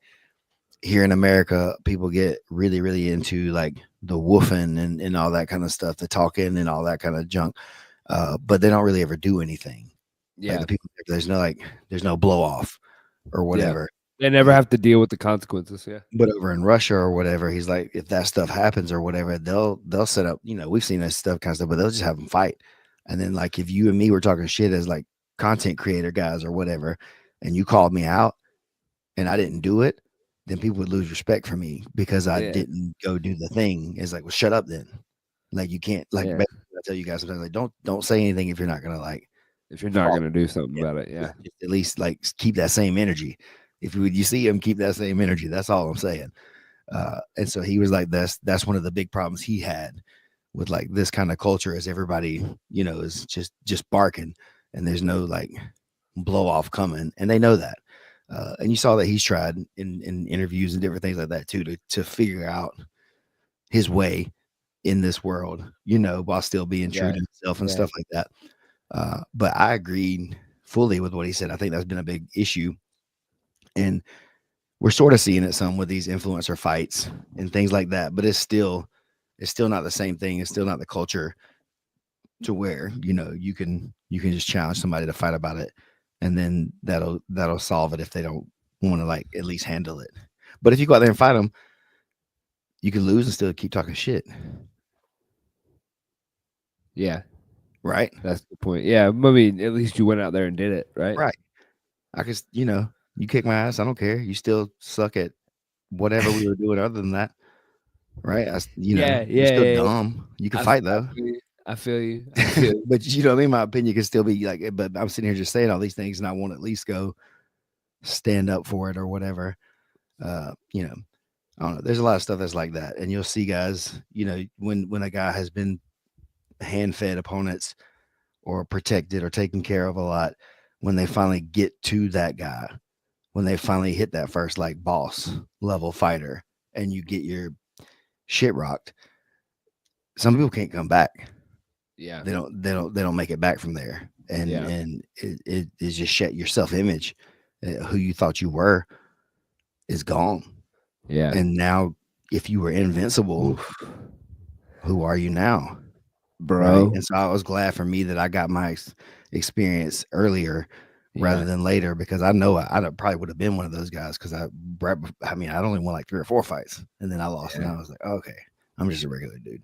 here in America, people get really, really into like the woofing and all that kind of stuff, the talking and all that kind of junk, but they don't really ever do anything. Like yeah, the people, there's no blow off or yeah. whatever. They never And have to deal with the consequences. Yeah, but over in Russia or whatever, he's like, if that stuff happens or whatever, they'll set up. We've seen that stuff kind of stuff, but they'll just have them fight. And then like if you and me were talking shit as like content creator guys or whatever, and you called me out and I didn't do it, then people would lose respect for me because I yeah, didn't go do the thing. It's like, well, shut up then. Like you can't like yeah. basically, I tell you guys sometimes like don't say anything if you're not gonna like If you're not follow. gonna do something Yeah, about it, yeah, just at least like keep that same energy. If you see him, keep that same energy. That's all I'm saying. And so he was like, that's one of the big problems he had with like this kind of culture is everybody, is just barking and there's no like blow off coming. And they know that. And you saw that he's tried in interviews and different things like that too, to figure out his way in this world, while still being true yeah, to himself and yeah, stuff like that. But I agreed fully with what he said. I think that's been a big issue. And we're sort of seeing it some with these influencer fights and things like that, but it's still not the same thing. It's still not the culture to where you can just challenge somebody to fight about it, and then that'll solve it if they don't want to like at least handle it. But if you go out there and fight them, you can lose and still keep talking shit, Yeah, right? that's the point. Yeah, I mean, at least you went out there and did it, right? Right. I could, you kick my ass, I don't care. You still suck at whatever we were doing other than that, right? Yeah, You're yeah, still yeah. dumb. You can I, fight I though. feel you. I feel you. I feel you. But you know what I mean? My opinion can still be like, but I'm sitting here just saying all these things, and I want to at least go stand up for it or whatever. You know, I don't know. There's a lot of stuff that's like that, and you'll see guys. When a guy has been hand fed opponents or protected or taken care of a lot, when they finally get to that guy, when they finally hit that first like boss level fighter, and you get your shit rocked, some people can't come back. Yeah, They don't make it back from there, and yeah, it is just shit. Your self image, who you thought you were, is gone. yeah. And now, if you were invincible, Oof, who are you now? Right. bro. And so I was glad for me that I got my experience earlier rather Yeah, than later, because I know I probably would have been one of those guys, because I mean, I'd only won like 3 or 4 fights, and then I lost, and yeah, I was like, okay, I'm just a regular dude.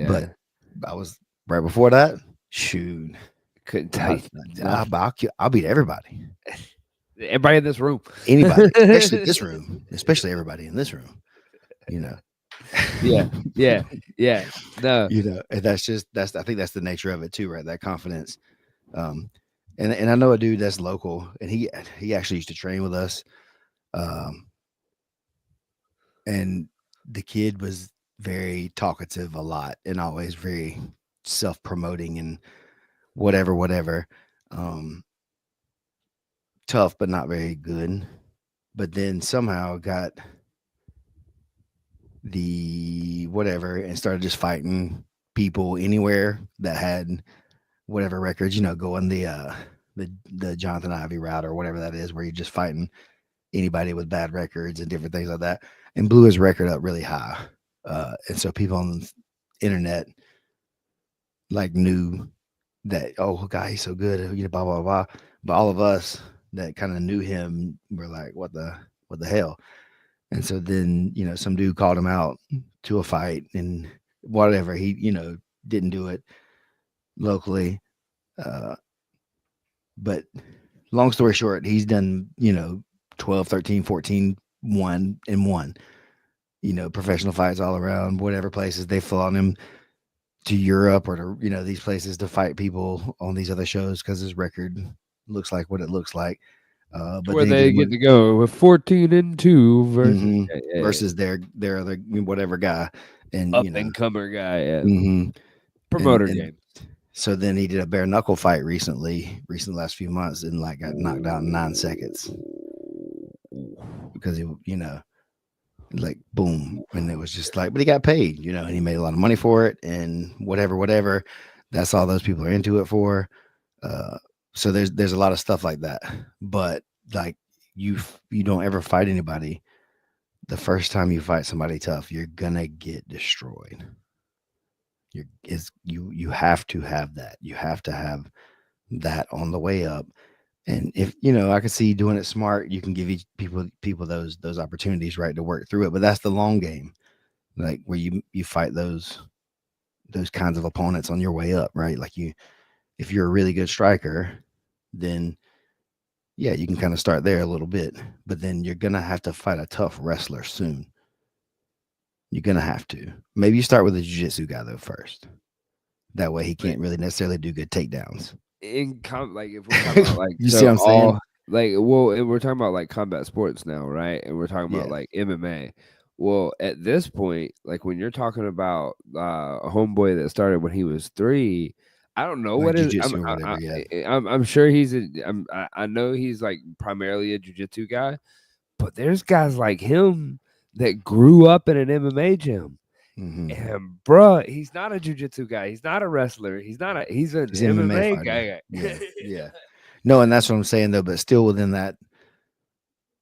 But yeah. I was right before that. Shoot, Couldn't tell I, you nothing. I'll beat everybody, Everybody in this room. anybody, especially this room, especially everybody in this room. You know, Yeah, yeah, yeah. No, and that's I think that's the nature of it too, right? That confidence. Um, and I know a dude that's local, and he actually used to train with us. Um, and the kid was very talkative a lot, and always very self promoting and whatever. Um, Tough, but not very good. But then somehow got the whatever and started just fighting people anywhere that had whatever records, going the Jonathan Ivy route or whatever that is, where you're just fighting anybody with bad records and different things like that, and blew his record up really high. And so people on the internet like knew that, oh, guy, he's so good, blah blah blah. But all of us that kind of knew him were like, what the hell? And so then, some dude called him out to a fight, and whatever, he, didn't do it locally. Uh, but long story short, he's done, 12, 13, 14, 1 professional fights all around, whatever places they've flown him to Europe or to, these places to fight people on these other shows, because his record looks like what it looks like. But where then he they did get one. to go with 14-2 versus Versus their other whatever guy, and up and comer guy at mhm, promoter and game. so then he did a bare knuckle fight recently, last few months, and like got knocked out in 9 seconds, because he, like boom, and it was just like, but he got paid, and he made a lot of money for it, and whatever. That's all those people are into it for. Uh, so there's a lot of stuff like that, but like you don't ever fight anybody. The first time you fight somebody tough, you're gonna get destroyed. You have to have that. You have to have that on the way up. And if I could see you doing it smart, you can give each people those opportunities, right, to work through it. But that's the long game, like where you fight those kinds of opponents on your way up, right? Like if you're a really good striker, then yeah, you can kind of start there a little bit, but then you're gonna have to fight a tough wrestler soon. You're gonna have to. Maybe you start with a jiu-jitsu guy though first. That way he But can't really necessarily do good takedowns. like if we're talking about like You see so what I'm saying? all like well, and we're talking about like combat sports now, right? And we're talking about Yeah. like MMA. Well, at this point, like when you're talking about a homeboy that started when he was 3, I don't know Like what is. jujitsu or whatever, yeah. I'm sure he's a. I know he's like primarily a jujitsu guy, but there's guys like him that grew up in an MMA gym. Mhm. And bruh, he's not a jujitsu guy. He's not a wrestler. He's an He's an MMA MMA fighter. guy. Yeah, yeah. No, and that's what I'm saying though, but still within that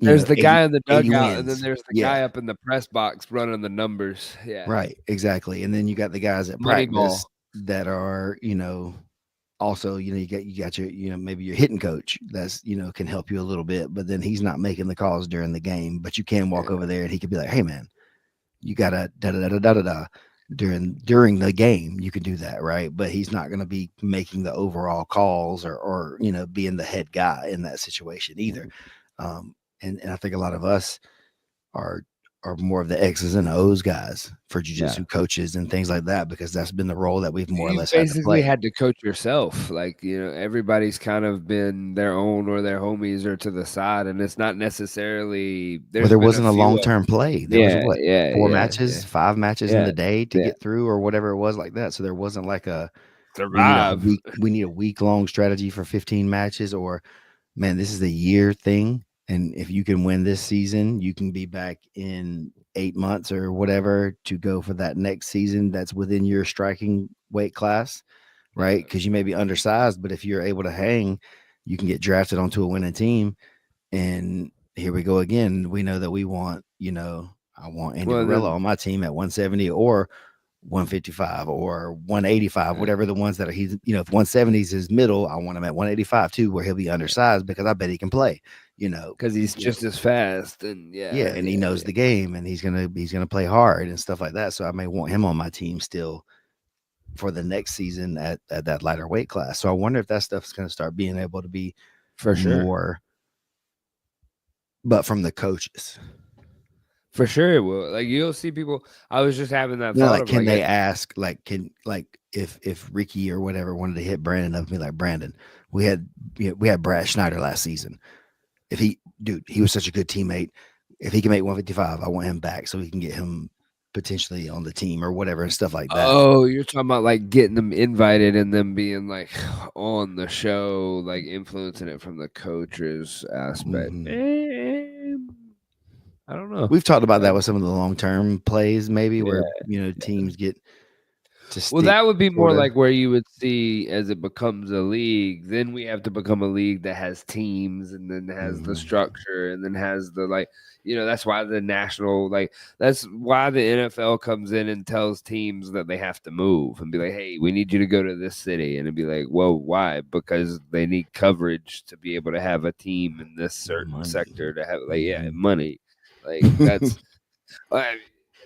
There's the 80, guy in the 80 dugout, and then wins. there's the Yeah, guy up in the press box running the numbers. Yeah. right, exactly. And then you got the guys at practice Moneyball. that are, also, you got your, maybe your hitting coach that's, can help you a little bit, but then he's not making the calls during the game. But you can walk Yeah. over there and he could be like, "Hey man, you gotta da da da da da da da." During the game, you can do that, right? But he's not going to be making the overall calls or being the head guy in that situation either. And I think a lot of us are more of the X's and O's guys for Yeah. jujitsu coaches and things like that, because that's been the role that we've more or You less had to basically play. had to coach yourself. Like, everybody's kind of been their own or their homies or to the side, and it's not necessarily Well, there's there been a wasn't a few long of term play. There was Yeah, what, yeah, 4 yeah, matches, yeah, 5 matches in yeah, the day to yeah. get through, or whatever it was like that. So there wasn't like a Survive. we need a week long strategy for 15 matches, or man, this is a year thing. And if you can win this season, you can be back in 8 months or whatever to go for that next season that's within your striking weight class, right? Yeah. Because you may be undersized, but if you're able to hang, you can get drafted onto a winning team. And here we go again. We know that we want, I want Andy Well, Varela then on my team at 170 or 155 or 185, uh, whatever the ones that are, if 170 is his middle, I want him at 185 too, where he'll be yeah, undersized because I bet he can play, you know, because he's just as fast, and yeah, yeah, and he yeah, knows yeah, the game and he's gonna play hard and stuff like that. So I may want him on my team still for the next season at that lighter weight class. So I wonder if that stuff is gonna start being able to be for sure. more, but from the coaches. For sure it will. Like, you'll see people I was just having that thought Like, of, can like, they ask, like, if Ricky or whatever wanted to hit Brandon up and be like, Brandon, we had Brad Schneider last season. If he was such a good teammate. If he can make 155, I want him back so we can get him potentially on the team or whatever and stuff like that. Oh, you're talking about, like, getting them invited and them being, like, on the show, like, influencing it from the coaches aspect. Hmm. I don't know. We've talked about that Um, with some of the long term plays, maybe yeah. where teams get to Well, stick that would be sort more of. like where you would see as it becomes a league, then we have to become a league that has teams and then has the Hmm. structure and then has the that's why the national that's why the NFL comes in and tells teams that they have to move and be like, "Hey, we need you to go to this city." And it'd be like, "Well, why?" Because they need coverage to be able to have a team in this certain Money. sector to have Hmm. money. Like that's at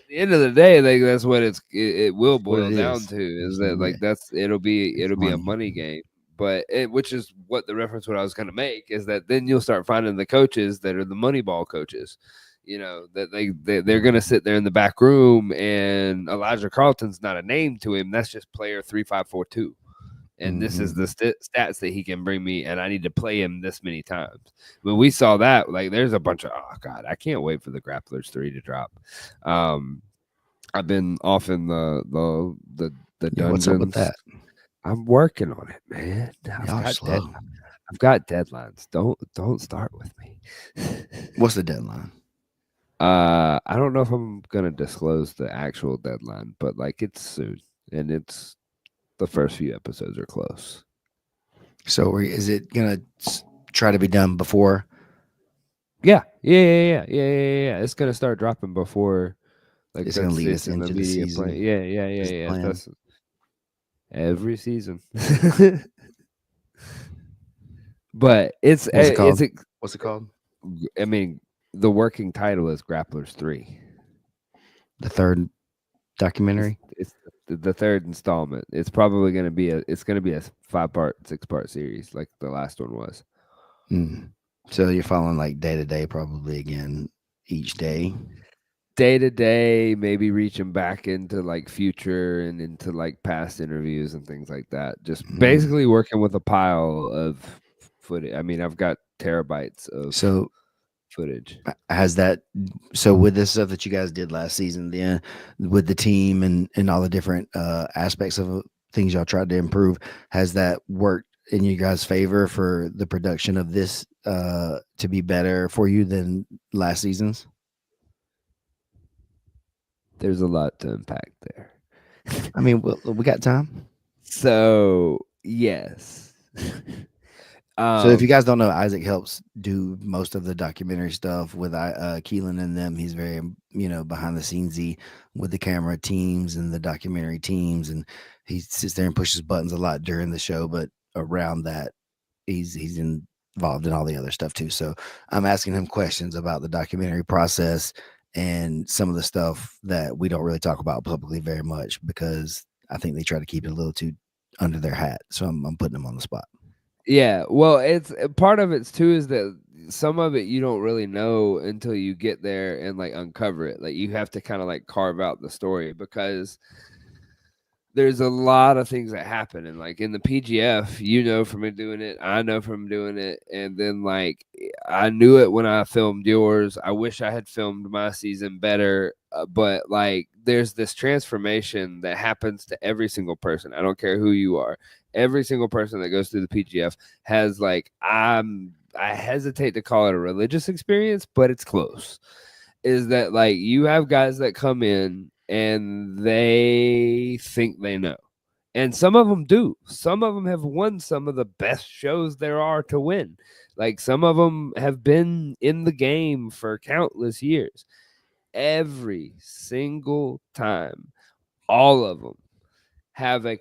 the end of the day, like that's what it will What it boil down is. to is that Yeah, like it's it'll be a money. money game. But which is what the reference what I was gonna make is that then you'll start finding the coaches that are the money ball coaches. That they're gonna sit there in the back room and Elijah Carlton's not a name to him. That's just player 3542. And this is the Hmm. stats that he can bring me, and I need to play him this many times. But we saw that, like, there's a bunch of oh god, I can't wait for the Grapplers 3 to drop. Um, I've been off in the Yeah, what's up with dungeons. that? I'm working on it, man. Y'all are slow. I've got deadlines. Don't start with me. What's the deadline? I don't know if I'm gonna disclose the actual deadline, but like it's soon, and it's the first few episodes are close. So is it gonna try to be done before? Yeah. It's gonna start dropping before, like It's gonna lead us it's in the into the media plan. season. Yeah. Is the plan? That's every season. But What's it called? it's What's it called? I mean, the working title is Grapplers 3. The third It's documentary. it's the third installment. It's probably gonna be a 5-part, 6-part series like the last one was. Mm. So you're following like day to day, probably again each day. Day to day, maybe reaching back into like future and into like past interviews and things like that. Just Mm. basically working with a pile of footage. I mean, I've got terabytes of So footage. has that? So with this stuff that you guys did last season, then with the team and all the different aspects of things y'all tried to improve, has that worked in you guys' favor for the production of this to be better for you than last season's? There's a lot to unpack there. I mean, we got time. So, yes. So if you Um, guys don't know, Isaac helps do most of the documentary stuff with Keelan and them. He's very, behind the scenesy with the camera teams and the documentary teams, and he sits there and pushes buttons a lot during the show. But around that, he's involved in all the other stuff too. So I'm asking him questions about the documentary process and some of the stuff that we don't really talk about publicly very much because I think they try to keep it a little too under their hat. So I'm putting him on the spot. yeah, well, it's part of it's too is that some of it you don't really know until you get there and like uncover it. Like you have to kind of like carve out the story because there's a lot of things that happen and like in the PGF, from me doing it, I know from doing it, and then like I knew it when I filmed yours. I wish I had filmed my season better, but like there's this transformation that happens to every single person. I don't care who you are. Every single person that goes through the PGF has like I hesitate to call it a religious experience, but it's close. Is that like you have guys that come in and they think they know. And some of them do. Some of them have won some of the best shows there are to win. Like some of them have been in the game for countless years. Every single time, all of them have a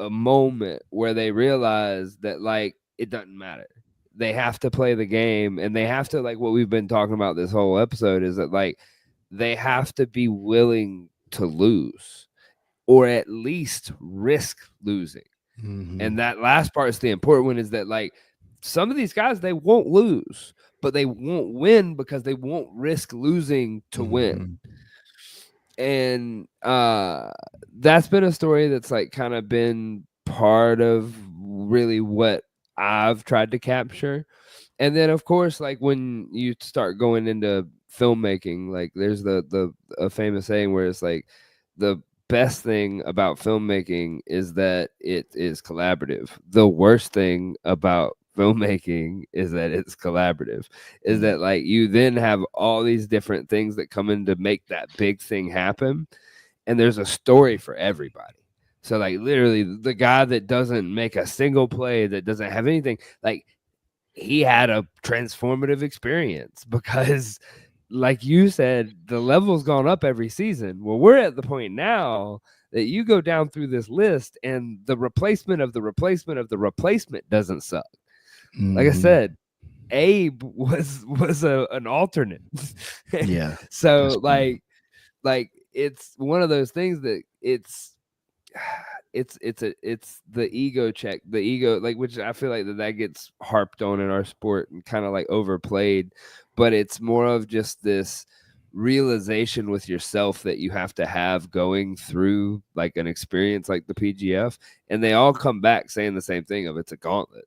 moment where they realize that like it doesn't matter. They have to play the game and they have to like what we've been talking about this whole episode is that like they have to be willing to lose or at least risk losing. Mm-hmm. And that last part is the important one is that like some of these guys they won't lose, but they won't win because they won't risk losing to win. Mm-hmm. And that's been a story that's like kind of been part of really what I've tried to capture. And then of course like when you start going into filmmaking, like there's the a famous saying where it's like the best thing about filmmaking is that it is collaborative. The worst thing about filmmaking is that it's collaborative. Is Mm-hmm. that like you then have all these different things that come in to make that big thing happen, and there's a story for everybody. So like literally the guy that doesn't make a single play, that doesn't have anything, like he had a transformative experience because like you said, the level's gone up every season. Well, we're at the point now that you go down through this list and the replacement of the replacement of the replacement doesn't suck. Like I Mm-hmm. said, Abe was an alternate. Yeah, that's So funny. like it's one of those things that it's the ego check, the ego, like, which I feel like that gets harped on in our sport and kind of like overplayed, but it's more of just this realization with yourself that you have to have going through like an experience like the PGF, and they all come back saying the same thing of it's a gauntlet.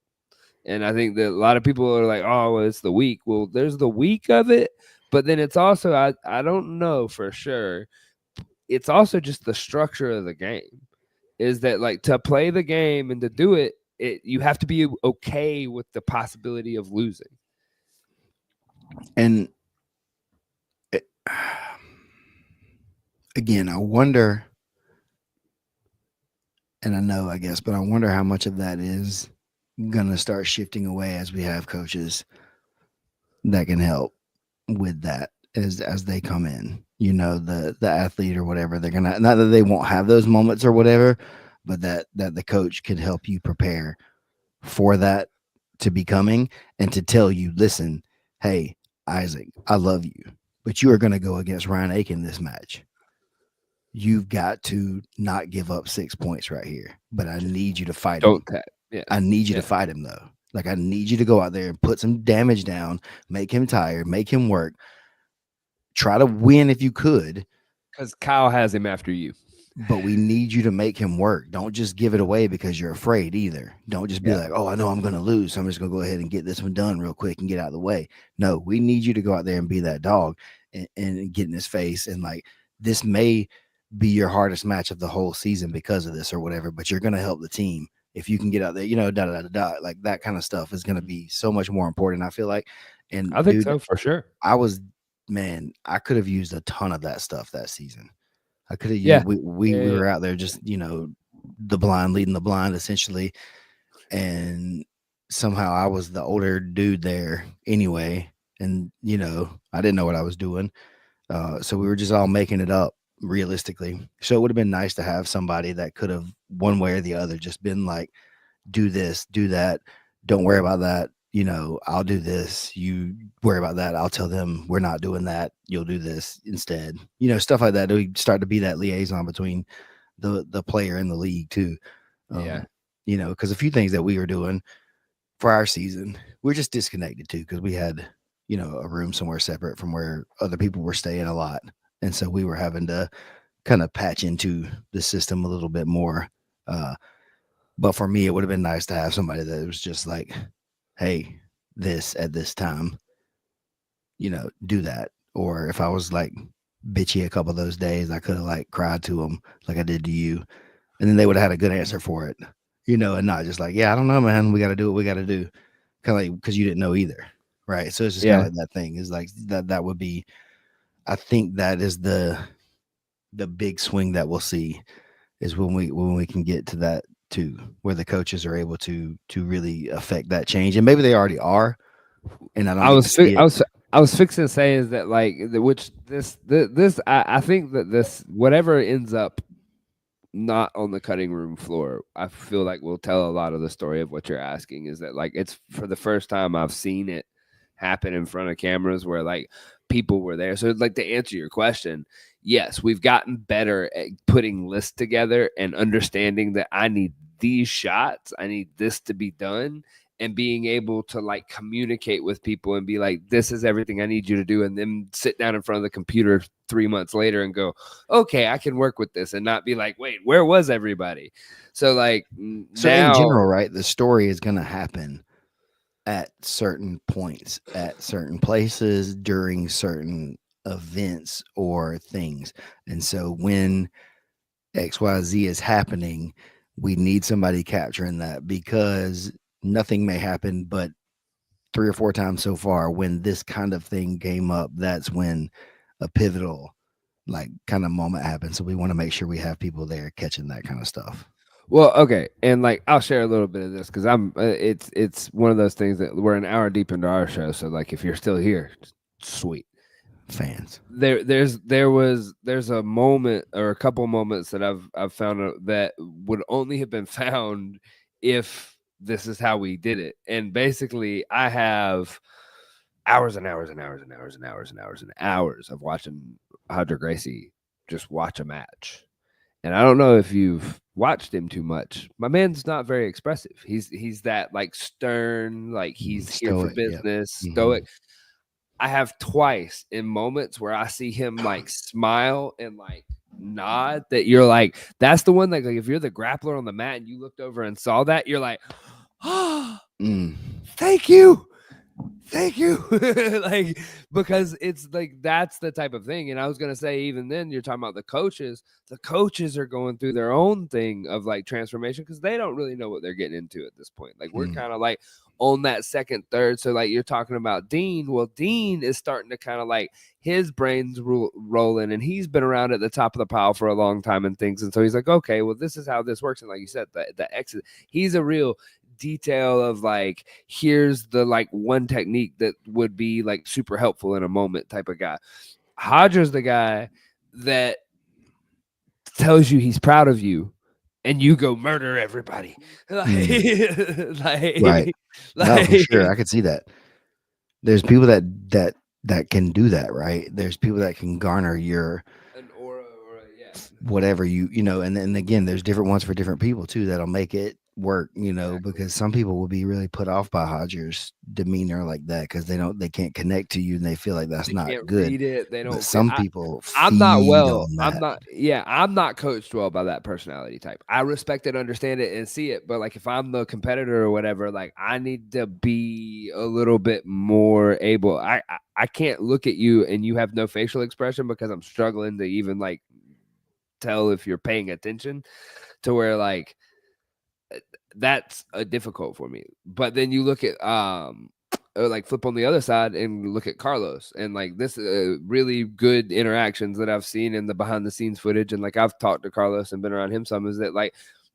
And I think that a lot of people are like, oh, well, it's the week. Well, there's the week of it, but then it's also I don't know for sure. It's also just the structure of the game is that like to play the game and to do it, you have to be okay with the possibility of losing. And it, again, I wonder, and I know, I guess, but I wonder how much of that is going to start shifting away as we have coaches that can help with that as they come in. The athlete or whatever, they're gonna, not that they won't have those moments or whatever, but that the coach could help you prepare for that to be coming and to tell you, listen, hey, Isaac, I love you, but you are going to go against Ryan Aiken this match. You've got to not give up 6 points right here, but I need you to fight him. Don't tap. Yeah. I need you to Yeah. fight him though. Like, I need you to go out there and put some damage down, make him tired, make him work, try to win if you could, Because Kyle has him after you. but we need you to make him work. Don't just give it away because you're afraid either. Don't just be Yeah. like, oh, I know I'm going to lose, so I'm just going to go ahead and get this one done real quick and get out of the way. No, we need you to go out there and be that dog and get in his face. And like, this may be your hardest match of the whole season because of this or whatever, but you're going to help the team. If you can get out there, like that kind of stuff is going to be so much more important, I feel like. And I think dude, so for sure. I could have used a ton of that stuff that season. I could have Yeah. used, we Yeah. were out there just, the blind leading the blind essentially, and somehow I was the older dude there anyway, and I didn't know what I was doing. So we were just all making it up realistically. So it would have been nice to have somebody that could have one way or the other just been like, do this, do that. Don't worry about that. I'll do this. You worry about that. I'll tell them we're not doing that. You'll do this instead. Stuff like that. We start to be that liaison between the player and the league too. Yeah. Because a few things that we were doing for our season, we're just disconnected too, because we had, a room somewhere separate from where other people were staying a lot. And so we were having to kind of patch into the system a little bit more. But for me, it would have been nice to have somebody that was just like, hey, this at this time, do that. Or if I was like bitchy a couple of those days, I could have like cried to them like I did to you. And then they would have had a good answer for it, and not just like, yeah, I don't know, man. We got to do what we got to do. Kind of like, because you didn't know either. Right. So it's just kind of like that thing is like that would be, I think that is the big swing that we'll see is when we can get to that too, where the coaches are able to really affect that change. And maybe they already are, and I don't get to see it. I was fixing to say is that like which this I think that this whatever ends up not on the cutting room floor, I feel like will tell a lot of the story of what you're asking. Is that like it's for the first time I've seen it happen in front of cameras where like people were there. So like to answer your question, yes, we've gotten better at putting lists together and understanding that I need these shots, I need this to be done, and being able to like communicate with people and be like, this is everything I need you to do, and then sit down in front of the computer 3 months later and go, okay, I can work with this, and not be like, wait, where was everybody? So like so now, in general, right, the story is going to happen at certain points, at certain places, during certain events or things. And so when XYZ is happening, we need somebody capturing that, because nothing may happen but 3 or 4 times so far when this kind of thing came up. That's when a pivotal like kind of moment happens. So we want to make sure we have people there catching that kind of stuff. well, okay, and like I'll share a little bit of this because I'm it's one of those things that we're an hour deep into our show, so like if you're still here, sweet. Fans. There's a moment or a couple moments that I've found that would only have been found if this is how we did it. And basically I have hours and hours and hours and hours and hours and hours and hours of watching Hodger Gracie just watch a match. And I don't know if you've watched him too much. My man's not very expressive. He's that like stern, like he's here for Stoic, yep. business, stoic. I have twice in moments where I see him like smile and like nod that you're like, that's the one like if you're the grappler on the mat and you looked over and saw that, you're like, oh, thank you. Thank you. Like, because it's like that's the type of thing. And I was gonna say, even then, you're talking about the coaches are going through their own thing of like transformation because they don't really know what they're getting into at this point. Like we're kind of like on that second, third. So like you're talking about Dean. Well, Dean is starting to kind of like his brain's rolling, and he's been around at the top of the pile for a long time and things. And so he's like, okay, well, this is how this works. And like you said, the exit, he's a real detail of like, here's the like one technique that would be like super helpful in a moment type of guy. Hodger's the guy that tells you he's proud of you and you go murder everybody. Right. No, for sure. I could see that. There's people that can do that, right? There's people that can garner your an aura or whatever and again, there's different ones for different people too that'll make it work, exactly. Because some people will be really put off by Hodger's demeanor like that because they can't connect to you and they feel like that's not good. Read it. They don't. But some people I'm not well. I'm not coached well by that personality type. I respect it, understand it, and see it. But like if I'm the competitor or whatever, like I need to be a little bit more able. I can't look at you and you have no facial expression because I'm struggling to even like tell if you're paying attention to where like that's difficult for me. But then you look at like flip on the other side and look at Carlos and like this really good interactions that I've seen in the behind the scenes footage, and like I've talked to Carlos and been around him some, is that like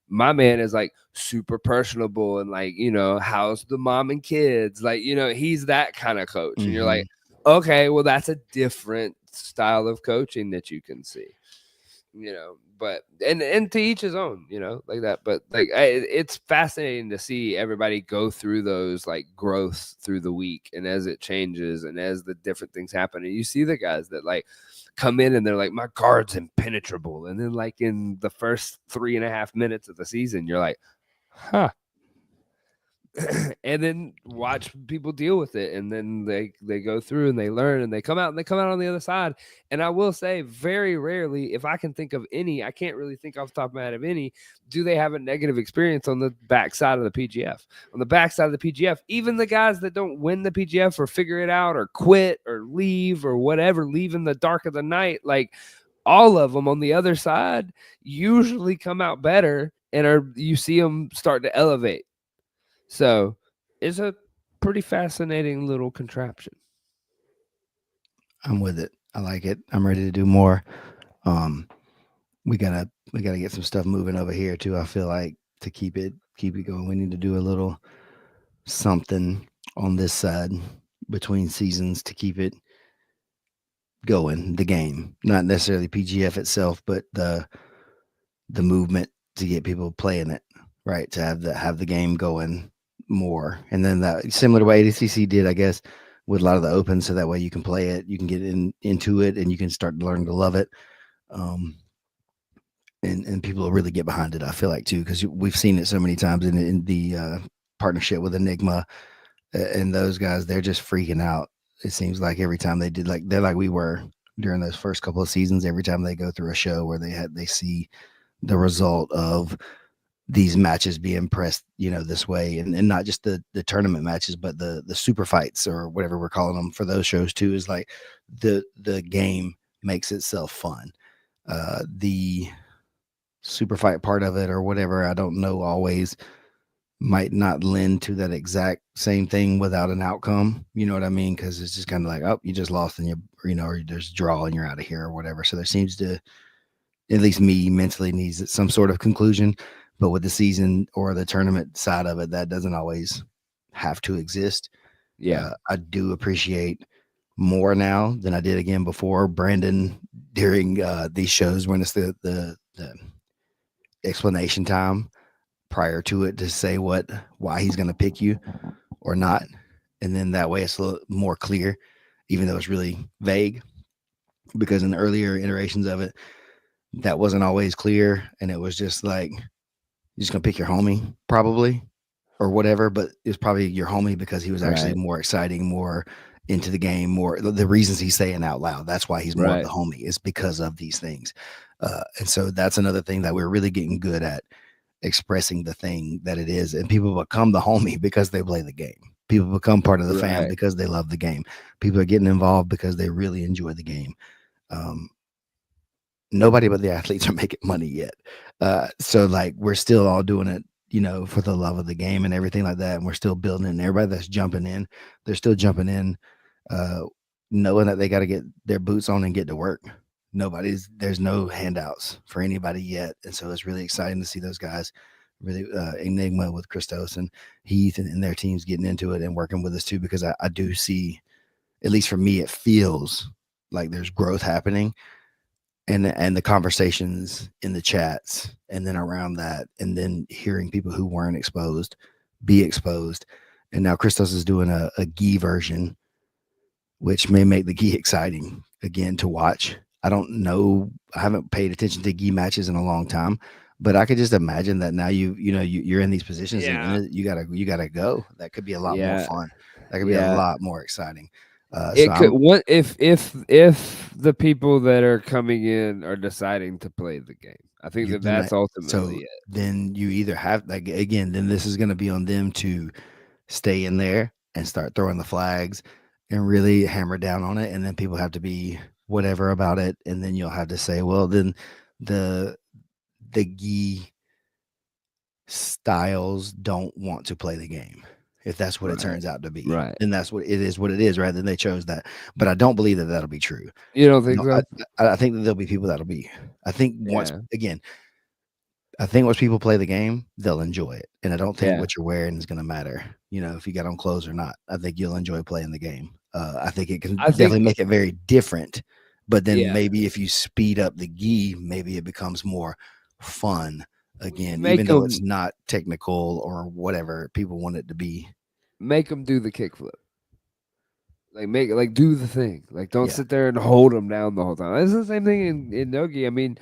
My man is like super personable and like, how's the mom and kids? Like, he's that kind of coach. And you're like, Mhm. okay, well, that's a different style of coaching that you can see. But and to each his own, like that. But like it's fascinating to see everybody go through those like growth through the week, and as it changes and as the different things happen, and you see the guys that like come in and they're like, my guard's impenetrable, and then like in the first 3.5 minutes of the season you're like, huh. And then watch people deal with it, and then they go through and they learn and they come out on the other side. And I will say, very rarely, if I can think of any, I can't really think off the top of my head of any, do they have a negative experience on the backside of the PGF. On the backside of the PGF, even the guys that don't win the PGF or figure it out or quit or leave or whatever, leave in the dark of the night, like all of them on the other side usually come out better, and you see them start to elevate. So it's a pretty fascinating little contraption. I'm with it. I like it. I'm ready to do more. Um, we gotta get some stuff moving over here too. I feel like to keep it going, we need to do a little something on this side between seasons to keep it going. The game, not necessarily PGF itself, but the movement to get people playing it, right? To have the game going more, and then that similar to what ADCC did, I guess, with a lot of the open, so that way you can play it, you can get into it, and you can start to learn to love it. Um, and people will really get behind it. I feel like too, because we've seen it so many times in the partnership with Enigma and those guys. They're just freaking out. It seems like every time they did, like they're like we were during those first couple of seasons. Every time they go through a show where they see the result of these matches being pressed, this way, and not just the tournament matches, but the super fights or whatever we're calling them for those shows too, is like the game makes itself fun. The super fight part of it or whatever, I don't know, always might not lend to that exact same thing without an outcome. You know what I mean? Because it's just kind of like, oh, you just lost and or there's a draw and you're out of here or whatever. So there seems to, at least me mentally, needs some sort of conclusion. But with the season or the tournament side of it, that doesn't always have to exist. Yeah. I do appreciate more now than I did again before. Brandon during these shows when it's the explanation time prior to it to say why he's going to pick you or not, and then that way it's a little more clear, even though it's really vague. Because in the earlier iterations of it, that wasn't always clear, and it was just like you're just gonna pick your homie probably or whatever, but it's probably your homie because he was actually Right. more exciting, more into the game, more the reasons he's saying out loud. That's why he's more of Right. the homie, is because of these things. And so that's another thing that we're really getting good at, expressing the thing that it is. And people become the homie because they play the game. People become part of the fam Right. because they love the game. People are getting involved because they really enjoy the game. Um, Nobody but the athletes are making money yet. So like we're still all doing it, for the love of the game and everything like that. And we're still building it. And everybody that's jumping in, they're still jumping in, uh, knowing that they got to get their boots on and get to work. There's no handouts for anybody yet. And so it's really exciting to see those guys really, Enigma with Christos and Heath and their teams getting into it and working with us too, because I do see, at least for me, it feels like there's growth happening, and the conversations in the chats and then around that, and then hearing people who weren't exposed be exposed. And now Christos is doing a gi version, which may make the gi exciting again to watch. I don't know, I haven't paid attention to gi matches in a long time, but I could just imagine that now you're in these positions, Yeah. and you gotta go. That could be a lot more Yeah. fun. That could be a Yeah. lot more exciting. So It could I'm what if the people that are coming in are deciding to play the game. I think you that then that that's so ultimately it. then you either have, like, again, then this is going to be on them to stay in there and start throwing the flags and really hammer down on it, and then people have to be whatever about it, and then you'll have to say, well, then the the gi styles don't want to play the game. If that's what it Right. turns out to be, Right. then that's what it is, right? Then they chose that, but I don't believe that that'll be true. You don't think No, I, so? I think that there'll be people that'll be. I think once Yeah. again, I think once people play the game, they'll enjoy it, and I don't think Yeah. what you're wearing is gonna matter, if you got on clothes or not. I think you'll enjoy playing the game. I think it can I definitely think make it very different, but then yeah, maybe if you speed up the gi, maybe it becomes more fun again, even make though it's them not technical or whatever people want it to be. make them do the kickflip. Like make like do the thing. Like don't Yeah. sit there and hold them down the whole time. It's the same thing in Nogi. I mean,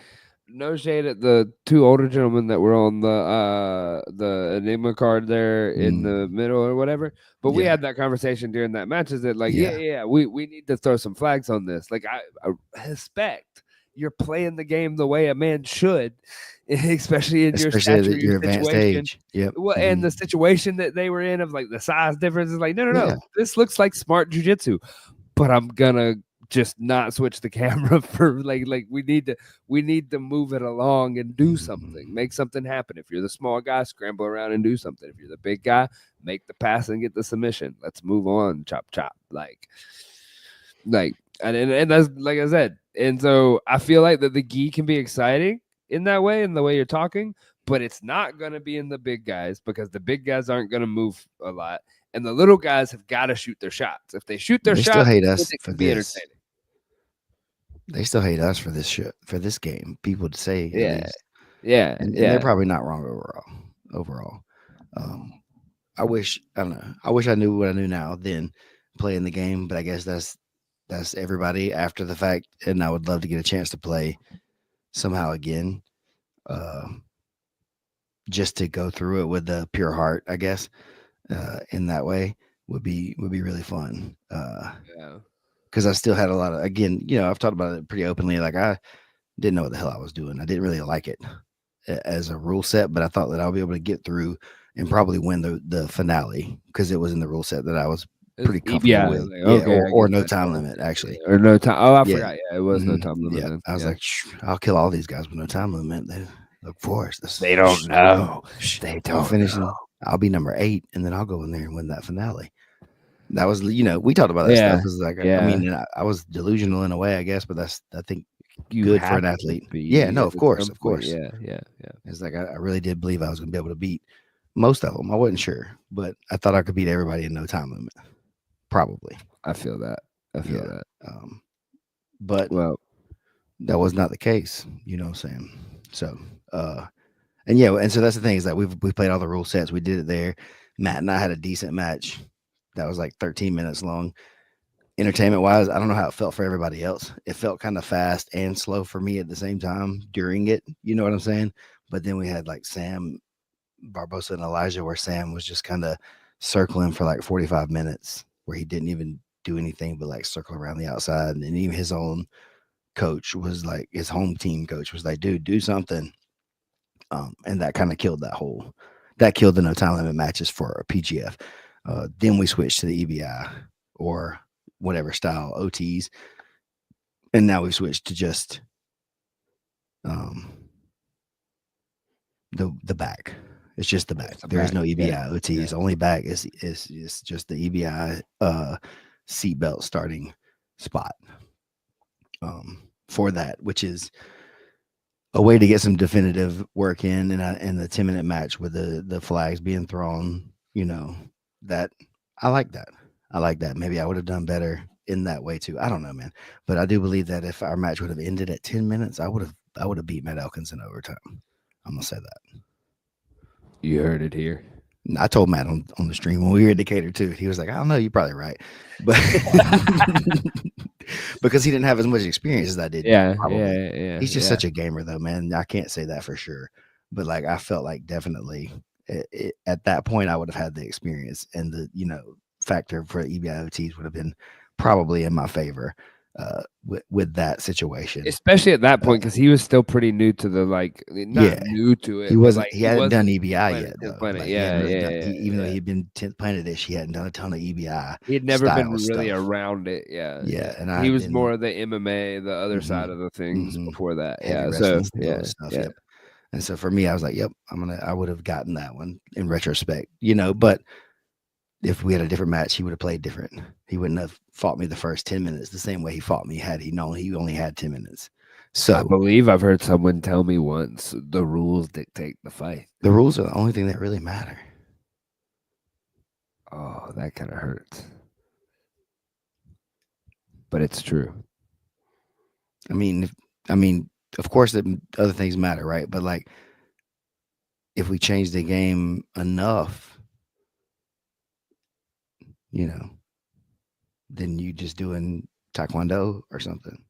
no shade at the two older gentlemen that were on the Enigma card there in Mm, the middle or whatever. But we yeah. had that conversation during that match. Is that like Yeah. we need to throw some flags on this. Like I respect you're playing the game the way a man should, especially in your Especially stature, at your your advanced situation. age. Yep. Well, and Mhm. the situation that they were in of like the size difference is like, no, no, Yeah. no. This looks like smart jujitsu, but I'm gonna just not switch the camera for like we need to move it along and do something, Mhm. make something happen. If you're the small guy, scramble around and do something. If you're the big guy, make the pass and get the submission. Let's move on, chop chop. Like and that's like I said. And so I feel like that the gi can be exciting in that way, in the way you're talking, but it's not gonna be in the big guys because the big guys aren't gonna move a lot. And the little guys have got to shoot their shots. If they shoot their They still shots, hate then us it for can be this. entertaining. They still hate us for this shit, for this game. People to say at Yeah, least, yeah, and they're yeah. probably not wrong overall. Overall, um, I don't know. I wish I knew what I knew now then playing the game, but I guess that's everybody after the fact, and I would love to get a chance to play somehow again, uh, just to go through it with a pure heart. I guess in that way would be really fun. Yeah. Because I still had a lot of again, I've talked about it pretty openly. Like I didn't know what the hell I was doing. I didn't really like it as a rule set, but I thought that I'll be able to get through and probably win the finale because it was in the rule set that I was pretty comfortable Yeah, with. like, Yeah, okay, I or get no that. time Yeah, limit actually. yeah. Or no time. Oh, I Yeah, forgot. Yeah, it was no time limit yeah. then. I was Yeah. like, I'll kill all these guys with no time limit. They look for us. They don't know. They I'll don't finish know. and I'll be number 8, and then I'll go in there and win that finale. That was, we talked about that stuff. Yeah, It's like, I yeah. mean, I was delusional in a way, I guess, but that's I think You good for have an to athlete. Yeah, be no, at some of point. course. Yeah, yeah, yeah. It's like I really did believe I was gonna be able to beat most of them. I wasn't sure, but I thought I could beat everybody in no time limit. Probably, I feel that. I feel yeah. that. Um, but Well, that was not the case. You know what I'm saying? So, and yeah, and so that's the thing is that we played all the rule sets. We did it there. Matt and I had a decent match that was like 13 minutes long. Entertainment wise, I don't know how it felt for everybody else. It felt kind of fast and slow for me at the same time during it. You know what I'm saying? But then we had like Sam Barbosa and Elijah, where Sam was just kind of circling for like 45 minutes, where he didn't even do anything but like circle around the outside. And even his own coach was like, his home team coach was like, dude, do something. And that kind of killed that killed the no time limit matches for PGF. Then we switched to the EBI or whatever style OTs, and now we switched to just um, the back. It's just the back. it's a There is back. no Yeah, EBI yeah. OTs. Only back is just the EBI seatbelt starting spot for that, which is a way to get some definitive work in the 10-minute match with the flags being thrown. That I like that. I like that. Maybe I would have done better in that way too. I don't know, man, but I do believe that if our match would have ended at 10 minutes, I would have beat Matt Elkins in overtime. I'm gonna say that. You heard it here. I told Matt on the stream when we were at Decatur too. He was like, I don't know, you're probably right. But because he didn't have as much experience as I did, Yeah, probably. yeah, yeah, He's just yeah. such a gamer though, man. I can't say that for sure. But like I felt like definitely at that point I would have had the experience and the, factor for EBIOTs would have been probably in my favor with that situation. Especially at that Uh, point, because he was still pretty new to the not yeah, new to he it, but wasn't. like He he hadn't done wasn't EBI planet yet, 10th though. planet. Like he hadn't Yeah, really done. yeah, Even though yeah. he'd been 10th Planet-ish, he hadn't done a ton of EBI He had never been style really stuff. around it. Yeah, Yeah, yeah. and I He had was been more of the MMA, the other side of the things hmm before that. heavy Yeah. So wrestling still yeah, and stuff. yeah. Yep. And so for me, I was like, yep, I would have gotten that one in retrospect. But if we had a different match, he would have played different. He wouldn't have fought me the first 10 minutes the same way he fought me had he known he only had 10 minutes. I So believe I've heard someone tell me once the rules dictate the fight. the rules are the only thing that really matter. Oh, that kind of hurts. But it's true. I mean, I mean, of course, other things matter, right? But like, if we change the game enough, you know, then you just doing taekwondo or something.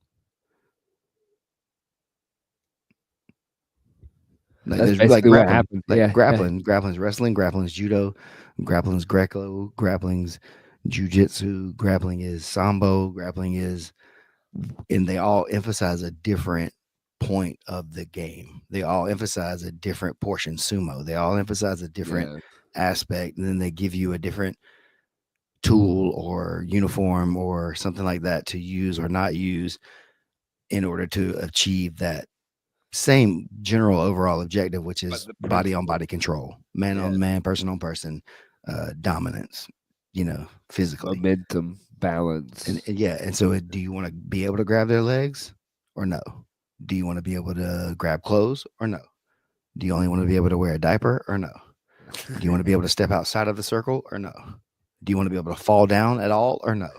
Like That's there's like basically what happened. Yeah. Yeah. grappling's wrestling, grappling's judo, grappling's Greco, grappling's jujitsu, grappling is sambo, grappling is, and they all emphasize a different point of the game. They all emphasize a different portion. Sumo, they all emphasize a different Yeah. aspect, and then they give you a different tool or uniform or something like that to use or not use in order to achieve that same general overall objective, which But is the body on principle. body control, man Yeah. on man, person on person, dominance, physically. Momentum, And, balance. and yeah, and so do you want to be able to grab their legs or no? Do you want to be able to grab clothes or no? Do you only want to be able to wear a diaper or no? Do you want to be able to step outside of the circle or no? Do you want to be able to fall down at all or no?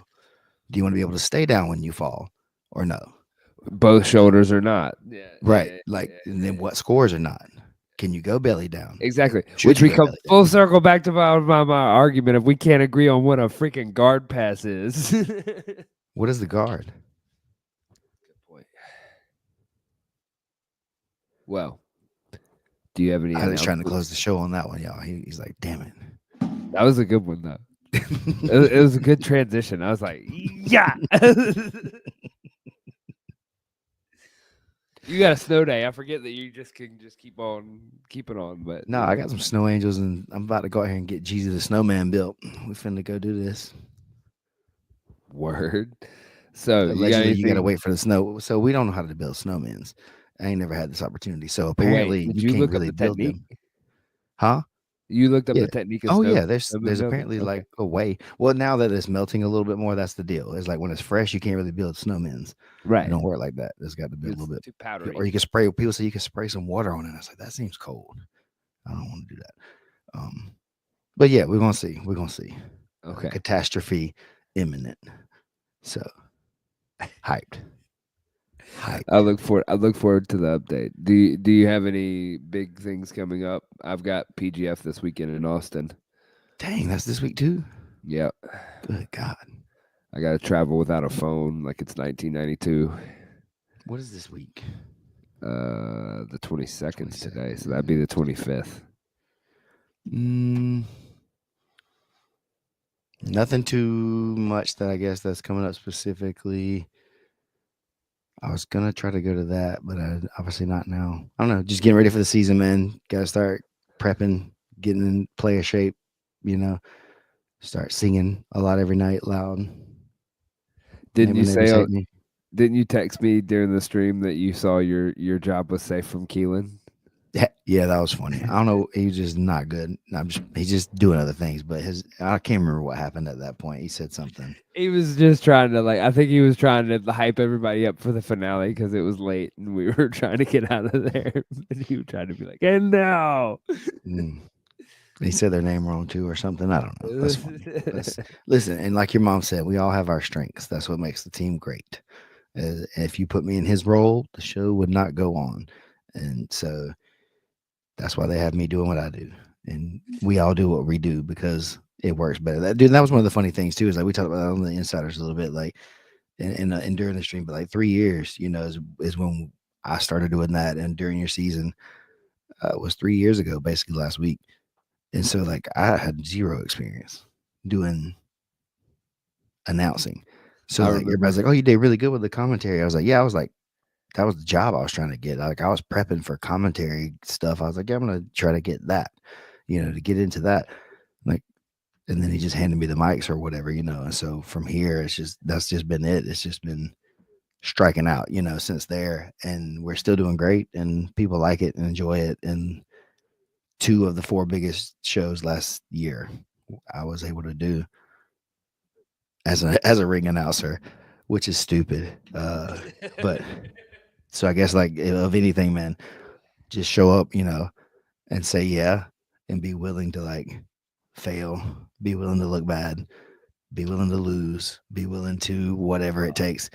Do you want to be able to stay down when you fall or no? Both shoulders or not. Yeah. Right. Yeah. Like, Yeah. and then what scores or not? Can you go belly down? Exactly. Should Which you we go come belly down? full circle back to my argument if we can't agree on what a freaking guard pass is. Good What is the guard? point. Well, do you have any I was trying to close announcements? the show on that one, y'all. He's like, damn it. That was a good one though. It was a good transition. I was like, yeah. You got a snow day. I forget that you just can just keep on keeping on, but No, I got some snow angels, and I'm about to go out here and get Jesus the Snowman built. We finna go do this. word. So you got Allegedly, you got to anything? wait for the snow. So we don't know how to build snowmans. I ain't never had this opportunity. So But wait, apparently, did you you can't look up really the build technique? them, huh? You looked up Yeah. the technique of Oh snow yeah. There's snowman building? apparently Okay. like a way. Well, now that it's melting a little bit more, that's the deal. It's like when it's fresh, you can't really build snowmans. It Right. don't work like that. It's got to be a little It's bit, too or powdery. you can spray. People say you can spray some water on it. I was like, that seems cold. I don't want to do that. But yeah, we're gonna see. We're gonna see. Okay. Catastrophe imminent. So hyped. Hyped. I look forward to the update. Do you have any big things coming up? I've got PGF this weekend in Austin. Dang, that's this week too. Yeah. Good God. I got to travel without a phone like it's 1992. What is this week? The 22nd's today, so that'd 22nd. be the 25th. Mm, nothing too much that I guess that's coming up specifically. I was gonna try to go to that, but obviously not now. I don't know. Just getting ready for the season, man. Got to start prepping, getting in player shape. You know, start singing a lot every night, loud. Make Didn't my you say neighbors hate me. didn't you text me during the stream that you saw your job was safe from Keelan? Yeah, that was funny. I don't know. He was just not good. He's just doing other things. But I can't remember what happened at that point. He said something. He was just trying to I think he was trying to hype everybody up for the finale because it was late and we were trying to get out of there. And he was trying to be like, and now. Mm. He said their name wrong too, or something. I don't know. That's funny. Listen, and like your mom said, we all have our strengths. That's what makes the team great. If you put me in his role, the show would not go on, and so that's why they have me doing what I do, and we all do what we do because it works better. That was one of the funny things too. Is like we talked about that on the insiders a little bit, like and during the stream, but like 3 years, is when I started doing that, and during your season was 3 years ago, basically last week. And so, like, I had zero experience doing announcing. So, I like, everybody's remember. like, "Oh, you did really good with the commentary." I was like, "Yeah." I was like, "That was the job I was trying to get." Like, I was prepping for commentary stuff. I was like, "Yeah, I'm gonna try to get that, to get into that." Like, and then he just handed me the mics or whatever, And so from here, that's just been it. It's just been striking out, since there, and we're still doing great, and people like it and enjoy it, and 2 of the 4 biggest shows last year I was able to do as a ring announcer, which is stupid. But So I guess like of anything, man, just show up, and say yeah, and be willing to like fail, be willing to look bad, be willing to lose, be willing to whatever it takes.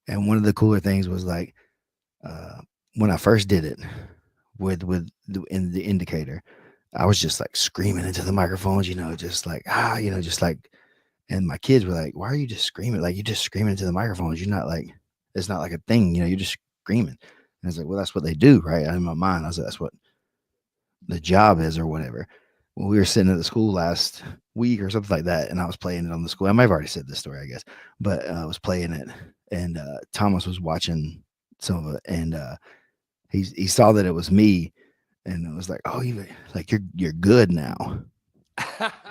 And one of the cooler things was like uh, when I first did it in the indicator, I was just like screaming into the microphones, just like just like. And my kids were like, "Why are you just screaming? Like you just screaming into the microphones. You're not like it's not like a thing, you're just screaming." And I was like, "Well, that's what they do, right?" In my mind, I was like, "That's what the job is, or whatever." When we were sitting at the school last week or something like that, and I was playing it on the school. I might have already said this story, I guess, but I was playing it, and Thomas was watching some of it, and he saw that it was me, and it was like, "Oh, you're good now,"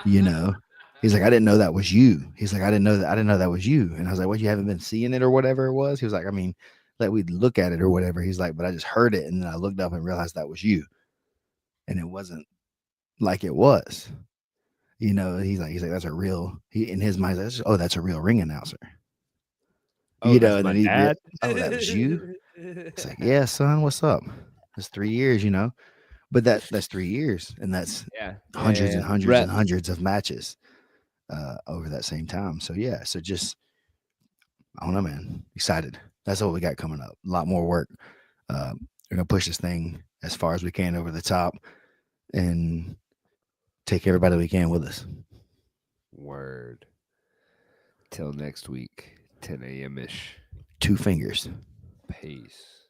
you know. He's like, "I didn't know that was you." He's like, I didn't know that was you." And I was like, "What? You haven't been seeing it or whatever it was?" He was like, "I mean, like we'd look at it or whatever." He's like, "But I just heard it, and then I looked up and realized that was you, and it wasn't like it was." He's like, "That's a real." He in his mind, he's like, "Oh, that's a real ring announcer." Oh, that's And my then dad. "Oh, that was you." It's like, "Yeah, son, what's up?" That's 3 years, but that's 3 years, and that's Yeah, yeah, yeah, hundreds yeah. and hundreds and Reps. hundreds of matches over that same time. So yeah, so just I don't know, man. Excited. That's what we got coming up. A lot more work. We're gonna push this thing as far as we can over the top, and take everybody we can with us. Word. Till next week, 10 a.m. ish. 2 fingers. Peace.